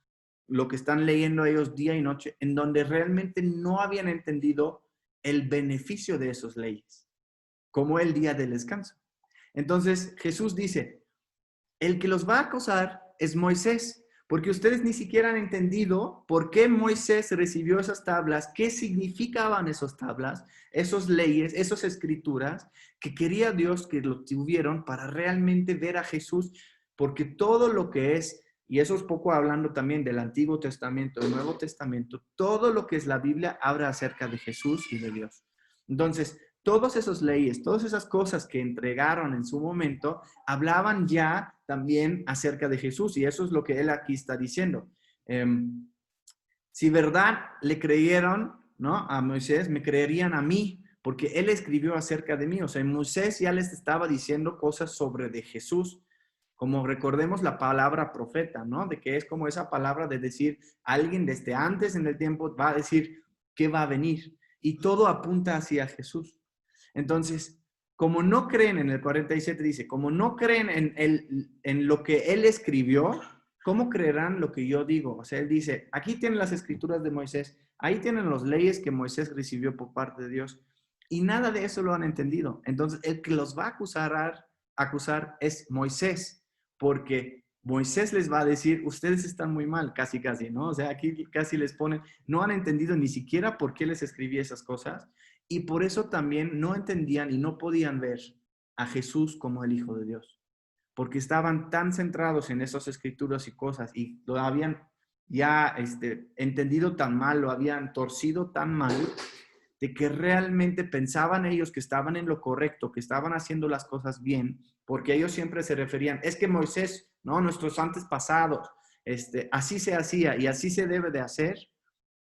lo que están leyendo ellos día y noche, en donde realmente no habían entendido el beneficio de esas leyes, como el día del descanso. Entonces Jesús dice, el que los va a acusar es Moisés, porque ustedes ni siquiera han entendido por qué Moisés recibió esas tablas, qué significaban esas tablas, esas leyes, esas escrituras, que quería Dios que lo tuvieran para realmente ver a Jesús, porque todo lo que es, y eso es poco hablando también del Antiguo Testamento, del Nuevo Testamento, todo lo que es la Biblia habla acerca de Jesús y de Dios. Entonces, todas esas leyes, todas esas cosas que entregaron en su momento, hablaban ya también acerca de Jesús. Y eso es lo que él aquí está diciendo. Si verdad le creyeron, ¿no?, a Moisés, me creerían a mí, porque él escribió acerca de mí. O sea, Moisés ya les estaba diciendo cosas sobre de Jesús. Como recordemos la palabra profeta, ¿no? De que es como esa palabra de decir, alguien desde antes en el tiempo va a decir qué va a venir. Y todo apunta hacia Jesús. Entonces, como no creen, en el 47 dice, como no creen en lo que él escribió, ¿cómo creerán lo que yo digo? O sea, él dice, aquí tienen las escrituras de Moisés, ahí tienen las leyes que Moisés recibió por parte de Dios, y nada de eso lo han entendido. Entonces, el que los va a acusar es Moisés, porque Moisés les va a decir, ustedes están muy mal, casi, ¿no? O sea, aquí casi les ponen, no han entendido ni siquiera por qué les escribí esas cosas, y por eso también no entendían y no podían ver a Jesús como el Hijo de Dios, porque estaban tan centrados en esas escrituras y cosas, y lo habían ya entendido tan mal, lo habían torcido tan mal, de que realmente pensaban ellos que estaban en lo correcto, que estaban haciendo las cosas bien, porque ellos siempre se referían, es que Moisés, ¿no?, nuestros antepasados, así se hacía y así se debe de hacer.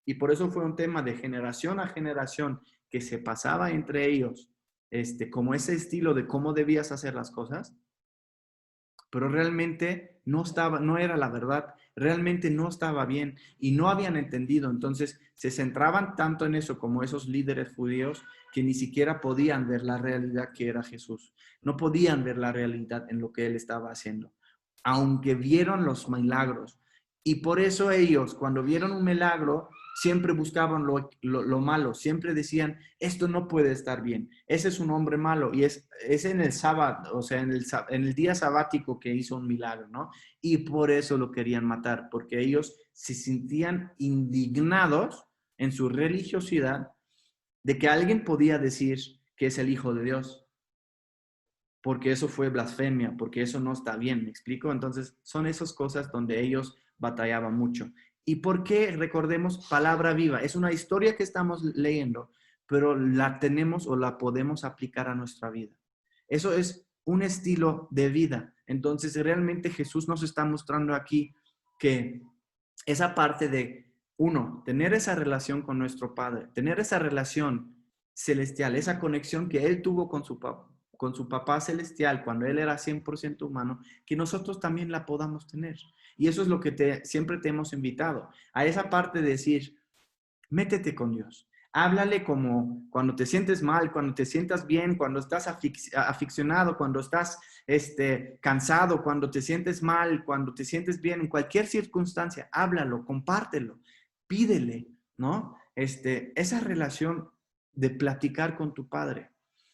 Y por eso fue un tema de generación a generación que se pasaba entre ellos, como ese estilo de cómo debías hacer las cosas, pero realmente no era la verdad, realmente no estaba bien y no habían entendido. Entonces se centraban tanto en eso como esos líderes judíos que ni siquiera podían ver la realidad que era Jesús. No podían ver la realidad en lo que él estaba haciendo, aunque vieron los milagros. Y por eso ellos, cuando vieron un milagro, siempre buscaban lo malo, siempre decían, esto no puede estar bien, ese es un hombre malo, y es en el sábado, o sea, en el día sabático que hizo un milagro, ¿no? Y por eso lo querían matar, porque ellos se sentían indignados en su religiosidad de que alguien podía decir que es el Hijo de Dios, porque eso fue blasfemia, porque eso no está bien, ¿me explico? Entonces, son esas cosas donde ellos batallaban mucho. ¿Y por qué? Recordemos, palabra viva. Es una historia que estamos leyendo, pero la tenemos o la podemos aplicar a nuestra vida. Eso es un estilo de vida. Entonces, realmente Jesús nos está mostrando aquí que esa parte de, uno, tener esa relación con nuestro Padre, tener esa relación celestial, esa conexión que Él tuvo con su papá celestial cuando Él era 100% humano, que nosotros también la podamos tener. Y eso es lo que siempre te hemos invitado, a esa parte de decir, métete con Dios. Háblale como cuando te sientes mal, cuando te sientas bien, cuando estás aficionado, cuando estás cansado, cuando te sientes mal, cuando te sientes bien, en cualquier circunstancia, háblalo, compártelo, pídele, ¿no? Esa relación de platicar con tu Padre,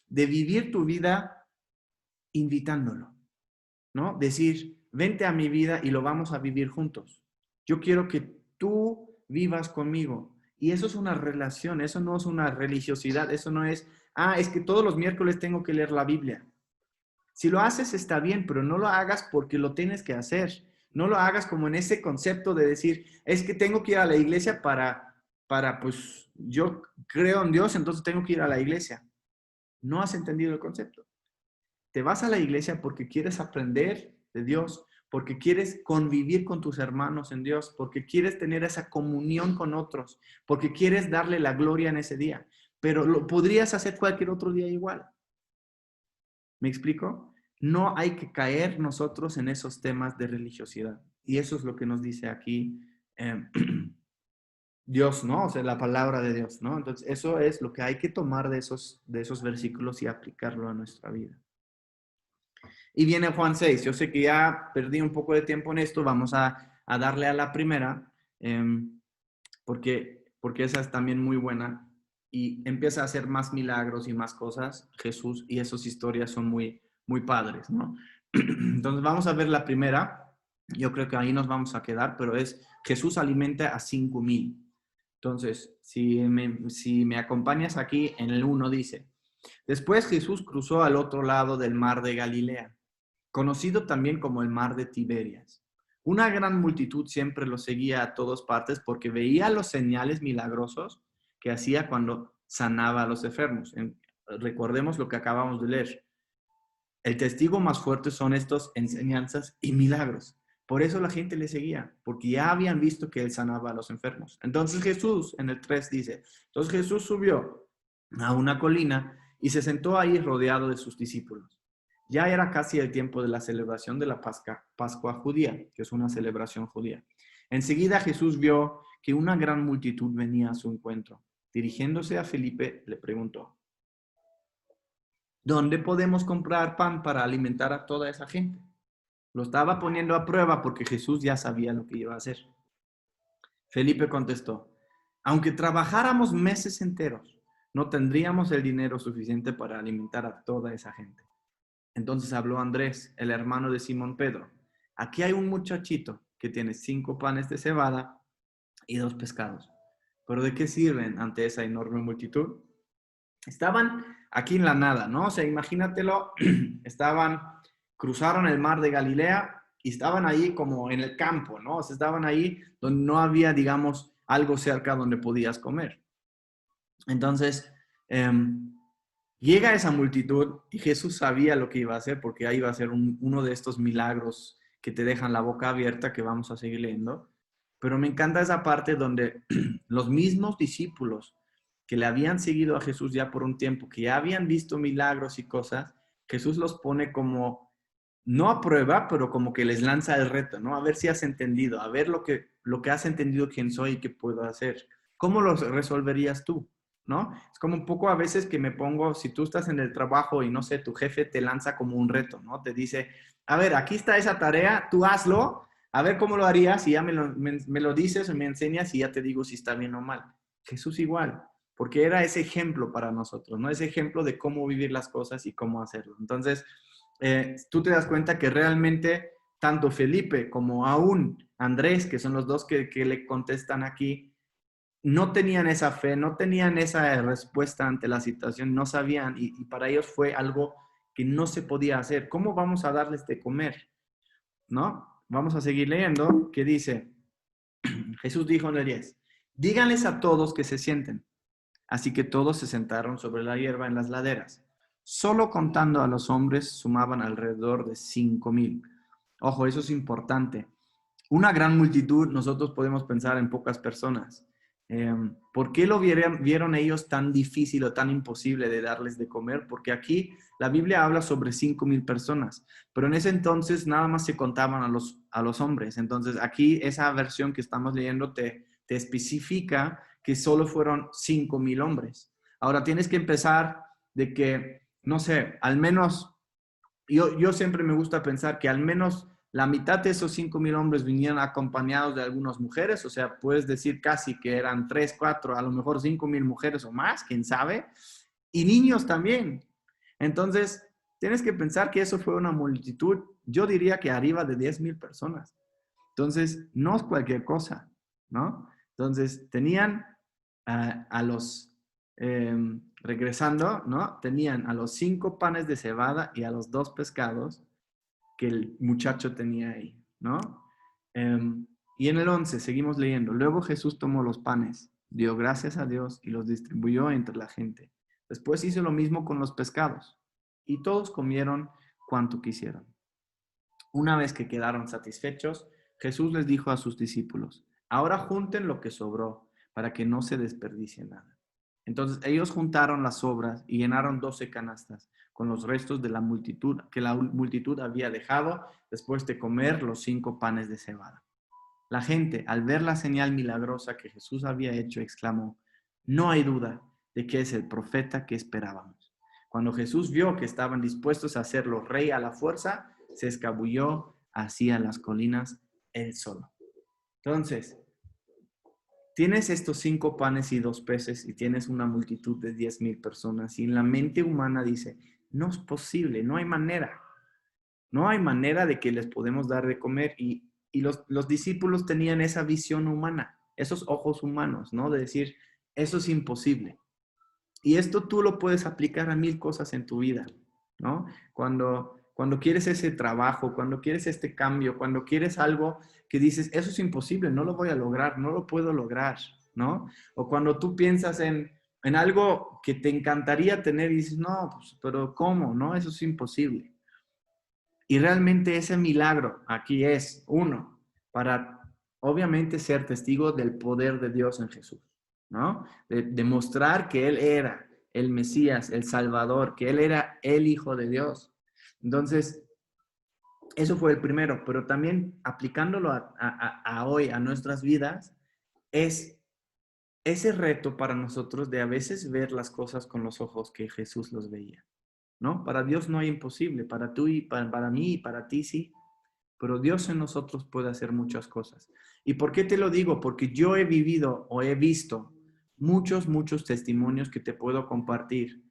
de vivir tu vida invitándolo, ¿no? Decir, vente a mi vida y lo vamos a vivir juntos. Yo quiero que tú vivas conmigo. Y eso es una relación, eso no es una religiosidad, eso no es, es que todos los miércoles tengo que leer la Biblia. Si lo haces está bien, pero no lo hagas porque lo tienes que hacer. No lo hagas como en ese concepto de decir, es que tengo que ir a la iglesia para pues, yo creo en Dios, entonces tengo que ir a la iglesia. No has entendido el concepto. te vas a la iglesia porque quieres aprender de Dios, porque quieres convivir con tus hermanos en Dios, porque quieres tener esa comunión con otros, porque quieres darle la gloria en ese día. Pero lo podrías hacer cualquier otro día igual. ¿Me explico? No hay que caer nosotros en esos temas de religiosidad. Y eso es lo que nos dice aquí Dios, ¿no? O sea, la palabra de Dios, ¿no? Entonces, eso es lo que hay que tomar de esos versículos y aplicarlo a nuestra vida. Y viene Juan 6. Yo sé que ya perdí un poco de tiempo en esto. Vamos a darle a la primera, porque esa es también muy buena. Y empieza a hacer más milagros y más cosas, Jesús, y esas historias son muy, muy padres, ¿no? Entonces, vamos a ver la primera. Yo creo que ahí nos vamos a quedar, pero es Jesús alimenta a 5,000. Entonces, si me acompañas aquí, en el 1 dice, después Jesús cruzó al otro lado del mar de Galilea, conocido también como el mar de Tiberias. Una gran multitud siempre lo seguía a todas partes porque veía los señales milagrosos que hacía cuando sanaba a los enfermos. Recordemos lo que acabamos de leer. El testigo más fuerte son estas enseñanzas y milagros. Por eso la gente le seguía, porque ya habían visto que él sanaba a los enfermos. Entonces Jesús, en el 3 dice, entonces Jesús subió a una colina y se sentó ahí rodeado de sus discípulos. Ya era casi el tiempo de la celebración de la Pascua judía, que es una celebración judía. Enseguida Jesús vio que una gran multitud venía a su encuentro. Dirigiéndose a Felipe, le preguntó, ¿dónde podemos comprar pan para alimentar a toda esa gente? Lo estaba poniendo a prueba porque Jesús ya sabía lo que iba a hacer. Felipe contestó, aunque trabajáramos meses enteros, no tendríamos el dinero suficiente para alimentar a toda esa gente. Entonces habló Andrés, el hermano de Simón Pedro. Aquí hay un muchachito que tiene 5 panes de cebada y 2 pescados. ¿Pero de qué sirven ante esa enorme multitud? Estaban aquí en la nada, ¿no? O sea, imagínatelo, cruzaron el mar de Galilea y estaban ahí como en el campo, ¿no? O sea, estaban ahí donde no había, digamos, algo cerca donde podías comer. Entonces, llega esa multitud y Jesús sabía lo que iba a hacer porque ahí iba a ser uno de estos milagros que te dejan la boca abierta que vamos a seguir leyendo. Pero me encanta esa parte donde los mismos discípulos que le habían seguido a Jesús ya por un tiempo, que ya habían visto milagros y cosas, Jesús los pone como, no a prueba, pero como que les lanza el reto, ¿no? A ver si has entendido, a ver lo que has entendido quién soy y qué puedo hacer. ¿Cómo lo resolverías tú? ¿No? Es como un poco a veces que me pongo, si tú estás en el trabajo y no sé, tu jefe te lanza como un reto, ¿no? Te dice, a ver, aquí está esa tarea, tú hazlo, a ver cómo lo harías y ya me lo dices o me enseñas y ya te digo si está bien o mal. Jesús igual, porque era ese ejemplo para nosotros, ¿no? Ese ejemplo de cómo vivir las cosas y cómo hacerlo. Entonces, tú te das cuenta que realmente tanto Felipe como aún Andrés, que son los dos que le contestan aquí, no tenían esa fe, no tenían esa respuesta ante la situación, no sabían y para ellos fue algo que no se podía hacer. ¿Cómo vamos a darles de comer? ¿No? Vamos a seguir leyendo, que dice, Jesús dijo en el 10, díganles a todos que se sienten. Así que todos se sentaron sobre la hierba en las laderas. Solo contando a los hombres sumaban alrededor de 5,000. Ojo, eso es importante. Una gran multitud, nosotros podemos pensar en pocas personas. ¿Por qué lo vieron ellos tan difícil o tan imposible de darles de comer? Porque aquí la Biblia habla sobre 5,000 personas, pero en ese entonces nada más se contaban a los hombres. Entonces aquí esa versión que estamos leyendo te especifica que solo fueron 5,000 hombres. Ahora tienes que empezar de que, no sé, al menos, yo siempre me gusta pensar que al menos la mitad de esos 5,000 hombres vinieron acompañados de algunas mujeres, o sea, puedes decir casi que eran 3, 4, a lo mejor 5,000 mujeres o más, quién sabe, y niños también. Entonces, tienes que pensar que eso fue una multitud, yo diría que arriba de 10,000 personas. Entonces, no es cualquier cosa, ¿no? Entonces, tenían regresando, ¿no? Tenían a los 5 panes de cebada y a los 2 pescados que el muchacho tenía ahí, ¿no? Y en el 11, seguimos leyendo. Luego Jesús tomó los panes, dio gracias a Dios y los distribuyó entre la gente. Después hizo lo mismo con los pescados. Y todos comieron cuanto quisieron. Una vez que quedaron satisfechos, Jesús les dijo a sus discípulos, ahora junten lo que sobró para que no se desperdicie nada. Entonces ellos juntaron las sobras y llenaron 12 canastas con los restos de la multitud que la multitud había dejado después de comer los 5 panes de cebada. La gente, al ver la señal milagrosa que Jesús había hecho, exclamó, no hay duda de que es el profeta que esperábamos. Cuando Jesús vio que estaban dispuestos a hacerlo rey a la fuerza, se escabulló hacia las colinas él solo. Entonces, tienes estos 5 panes y 2 peces y tienes una multitud de 10,000 personas y en la mente humana dice, no es posible, no hay manera. No hay manera de que les podemos dar de comer y los discípulos tenían esa visión humana, esos ojos humanos, ¿no? De decir, eso es imposible. Y esto tú lo puedes aplicar a 1000 cosas en tu vida, ¿no? Cuando quieres ese trabajo, cuando quieres este cambio, cuando quieres algo que dices, eso es imposible, no lo voy a lograr, no lo puedo lograr, ¿no? O cuando tú piensas en algo que te encantaría tener y dices, no, pues, pero ¿cómo? ¿No? Eso es imposible. Y realmente ese milagro aquí es, uno, para obviamente ser testigo del poder de Dios en Jesús, ¿no? De demostrar que Él era el Mesías, el Salvador, que Él era el Hijo de Dios. Entonces, eso fue el primero, pero también aplicándolo a hoy, a nuestras vidas, es ese reto para nosotros de a veces ver las cosas con los ojos que Jesús los veía, ¿no? Para Dios no hay imposible, para tú y para mí y para ti sí, pero Dios en nosotros puede hacer muchas cosas. ¿Y por qué te lo digo? Porque yo he vivido o he visto muchos testimonios que te puedo compartir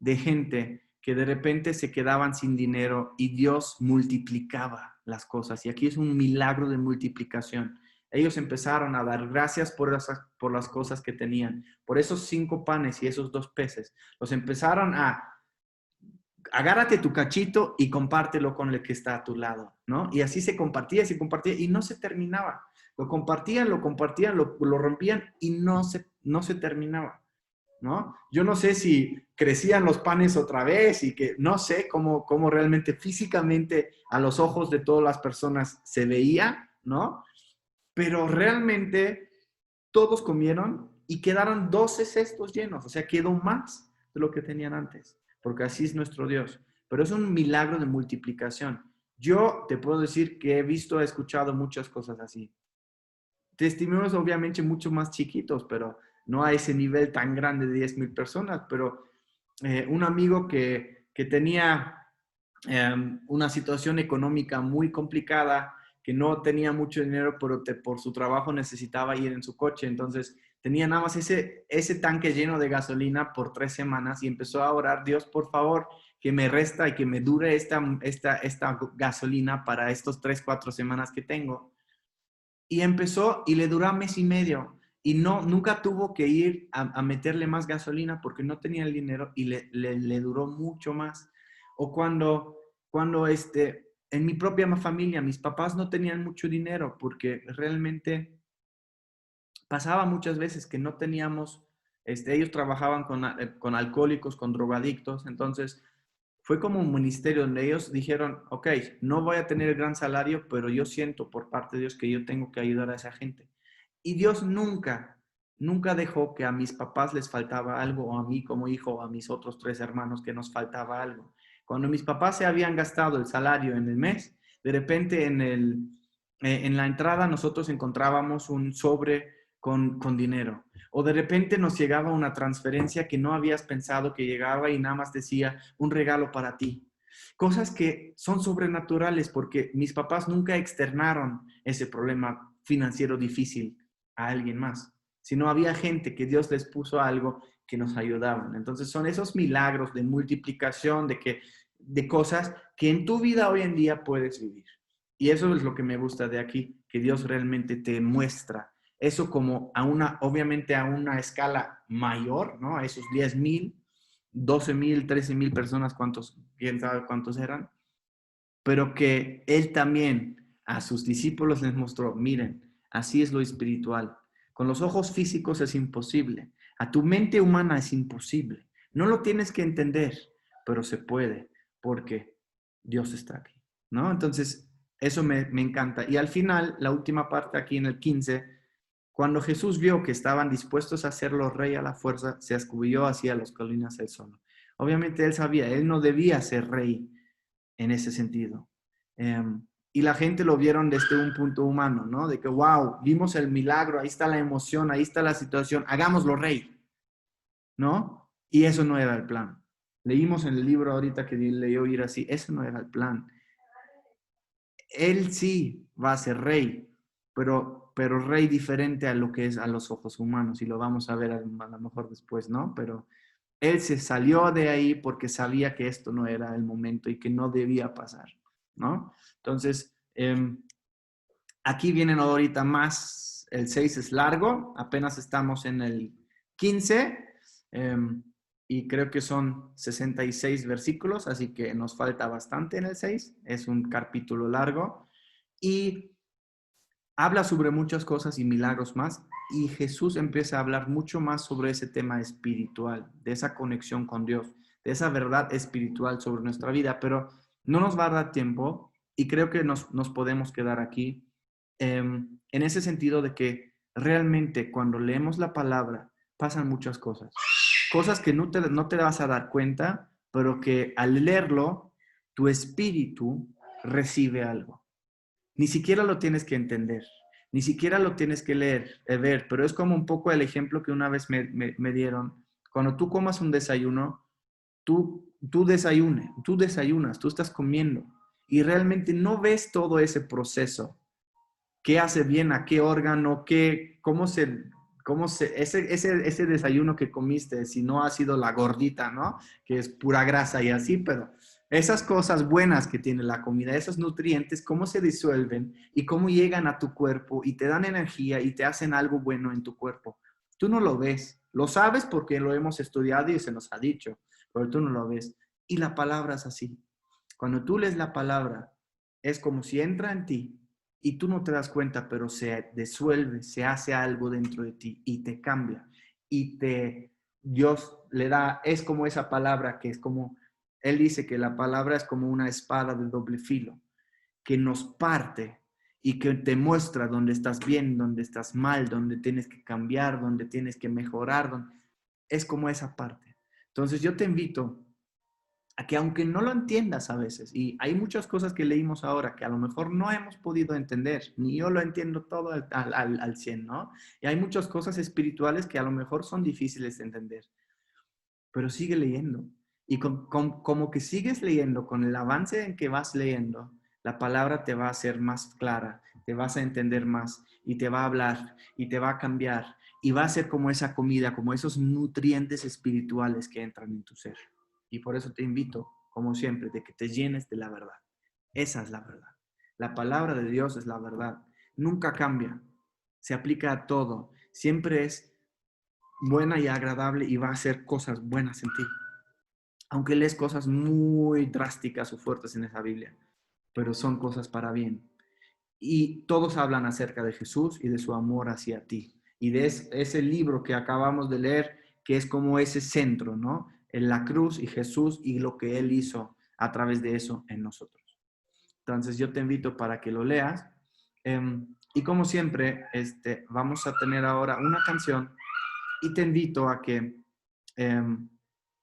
de gente que de repente se quedaban sin dinero y Dios multiplicaba las cosas. Y aquí es un milagro de multiplicación. Ellos empezaron a dar gracias por las cosas que tenían, por esos 5 panes y esos 2 peces. Los empezaron a agárrate tu cachito y compártelo con el que está a tu lado, ¿no? Y así se compartía y no se terminaba. Lo compartían, lo rompían y no se terminaba, ¿no? Yo no sé si crecían los panes otra vez y que no sé cómo realmente físicamente a los ojos de todas las personas se veía, ¿no? Pero realmente todos comieron y quedaron 12 cestos llenos, o sea, quedó más de lo que tenían antes, porque así es nuestro Dios. Pero es un milagro de multiplicación. Yo te puedo decir que he escuchado muchas cosas así. Testimonios obviamente mucho más chiquitos, pero no a ese nivel tan grande de 10,000 personas, pero un amigo que tenía una situación económica muy complicada, que no tenía mucho dinero, pero por su trabajo necesitaba ir en su coche. Entonces tenía nada más ese tanque lleno de gasolina por 3 semanas y empezó a orar, Dios, por favor, que me resta y que me dure esta gasolina para estos 3, 4 semanas que tengo. Y empezó y le duró 1 mes y medio. Y nunca tuvo que ir a meterle más gasolina porque no tenía el dinero y le duró mucho más. O cuando en mi propia familia, mis papás no tenían mucho dinero porque realmente pasaba muchas veces que no teníamos, ellos trabajaban con alcohólicos, con drogadictos, entonces fue como un ministerio donde ellos dijeron, ok, no voy a tener el gran salario, pero yo siento por parte de Dios que yo tengo que ayudar a esa gente. Y Dios nunca dejó que a mis papás les faltaba algo, o a mí como hijo, o a mis otros 3 hermanos que nos faltaba algo. Cuando mis papás se habían gastado el salario en el mes, de repente en la entrada nosotros encontrábamos un sobre con dinero. O de repente nos llegaba una transferencia que no habías pensado que llegaba y nada más decía un regalo para ti. Cosas que son sobrenaturales porque mis papás nunca externaron ese problema financiero difícil a alguien más, sino había gente que Dios les puso algo que nos ayudaban. Entonces son esos milagros de multiplicación de cosas que en tu vida hoy en día puedes vivir. Y eso es lo que me gusta de aquí, que Dios realmente te muestra eso como obviamente a una escala mayor, ¿no? A esos 10,000, 12,000, 13,000 personas, quién sabe cuántos eran, pero que Él también a sus discípulos les mostró, miren, así es lo espiritual. Con los ojos físicos es imposible. A tu mente humana es imposible. No lo tienes que entender, pero se puede, porque Dios está aquí, ¿no? Entonces, eso me encanta. Y al final, la última parte aquí en el 15, cuando Jesús vio que estaban dispuestos a hacerlo rey a la fuerza, se escurrió hacia las colinas él solo. Obviamente él sabía, él no debía ser rey en ese sentido. Y la gente lo vieron desde un punto humano, ¿no? De que, wow, vimos el milagro, ahí está la emoción, ahí está la situación, hagámoslo rey, ¿no? Y eso no era el plan. Leímos en el libro ahorita que leyó ir así, eso no era el plan. Él sí va a ser rey, pero rey diferente a lo que es a los ojos humanos, y lo vamos a ver a lo mejor después, ¿no? Pero él se salió de ahí porque sabía que esto no era el momento y que no debía pasar, ¿no? Entonces, aquí vienen ahorita más, el 6 es largo, apenas estamos en el 15, y creo que son 66 versículos, así que nos falta bastante en el 6, es un capítulo largo, y habla sobre muchas cosas y milagros más, y Jesús empieza a hablar mucho más sobre ese tema espiritual, de esa conexión con Dios, de esa verdad espiritual sobre nuestra vida, pero no nos va a dar tiempo y creo que nos podemos quedar aquí en ese sentido de que realmente cuando leemos la palabra pasan muchas cosas, cosas que no te vas a dar cuenta, pero que al leerlo, tu espíritu recibe algo. Ni siquiera lo tienes que entender, ni siquiera lo tienes que leer, ver, pero es como un poco el ejemplo que una vez me dieron. Cuando tú comas un desayuno, tú desayunas, tú estás comiendo y realmente no ves todo ese proceso. ¿Qué hace bien a qué órgano? Ese desayuno que comiste, si no ha sido la gordita, ¿no? Que es pura grasa y así, pero esas cosas buenas que tiene la comida, esos nutrientes, cómo se disuelven y cómo llegan a tu cuerpo y te dan energía y te hacen algo bueno en tu cuerpo. Tú no lo ves, lo sabes porque lo hemos estudiado y se nos ha dicho, pero tú no lo ves. Y la palabra es así. Cuando tú lees la palabra, es como si entra en ti y tú no te das cuenta, pero se disuelve, se hace algo dentro de ti y te cambia. Dios le da, es como esa palabra que es como, él dice que la palabra es como una espada de doble filo, que nos parte y que te muestra dónde estás bien, dónde estás mal, dónde tienes que cambiar, dónde tienes que mejorar. Es como esa parte. Entonces yo te invito a que aunque no lo entiendas a veces, y hay muchas cosas que leímos ahora que a lo mejor no hemos podido entender, ni yo lo entiendo todo al 100, ¿no? Y hay muchas cosas espirituales que a lo mejor son difíciles de entender, pero sigue leyendo. Y como que sigues leyendo, con el avance en que vas leyendo, la palabra te va a ser más clara, te vas a entender más y te va a hablar y te va a cambiar y va a ser como esa comida, como esos nutrientes espirituales que entran en tu ser. Y por eso te invito, como siempre, de que te llenes de la verdad. Esa es la verdad. La palabra de Dios es la verdad. Nunca cambia. Se aplica a todo. Siempre es buena y agradable y va a hacer cosas buenas en ti. Aunque lees cosas muy drásticas o fuertes en esa Biblia, pero son cosas para bien. Y todos hablan acerca de Jesús y de su amor hacia ti. Y de ese libro que acabamos de leer, que es como ese centro, ¿no? En la cruz y Jesús y lo que Él hizo a través de eso en nosotros. Entonces yo te invito para que lo leas. Y como siempre, vamos a tener ahora una canción y te invito a que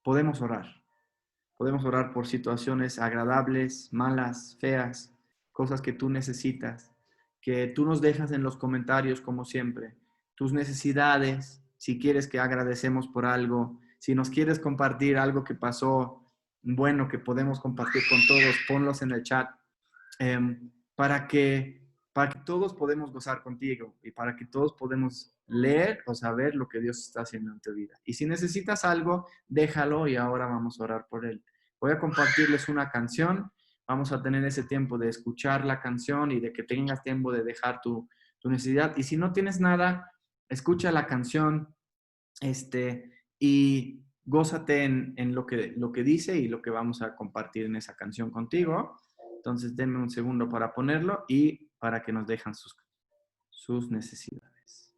podemos orar. Podemos orar por situaciones agradables, malas, feas, cosas que tú necesitas, que tú nos dejas en los comentarios como siempre. Tus necesidades, si quieres que agradecemos por algo, si nos quieres compartir algo que pasó bueno, que podemos compartir con todos, ponlos en el chat para que todos podemos gozar contigo y para que todos podemos leer o saber lo que Dios está haciendo en tu vida. Y si necesitas algo, déjalo y ahora vamos a orar por él. Voy a compartirles una canción. Vamos a tener ese tiempo de escuchar la canción y de que tengas tiempo de dejar tu necesidad. Y si no tienes nada, escucha la canción y gózate en lo que dice y lo que vamos a compartir en esa canción contigo. Entonces, denme un segundo para ponerlo y para que nos dejan sus necesidades.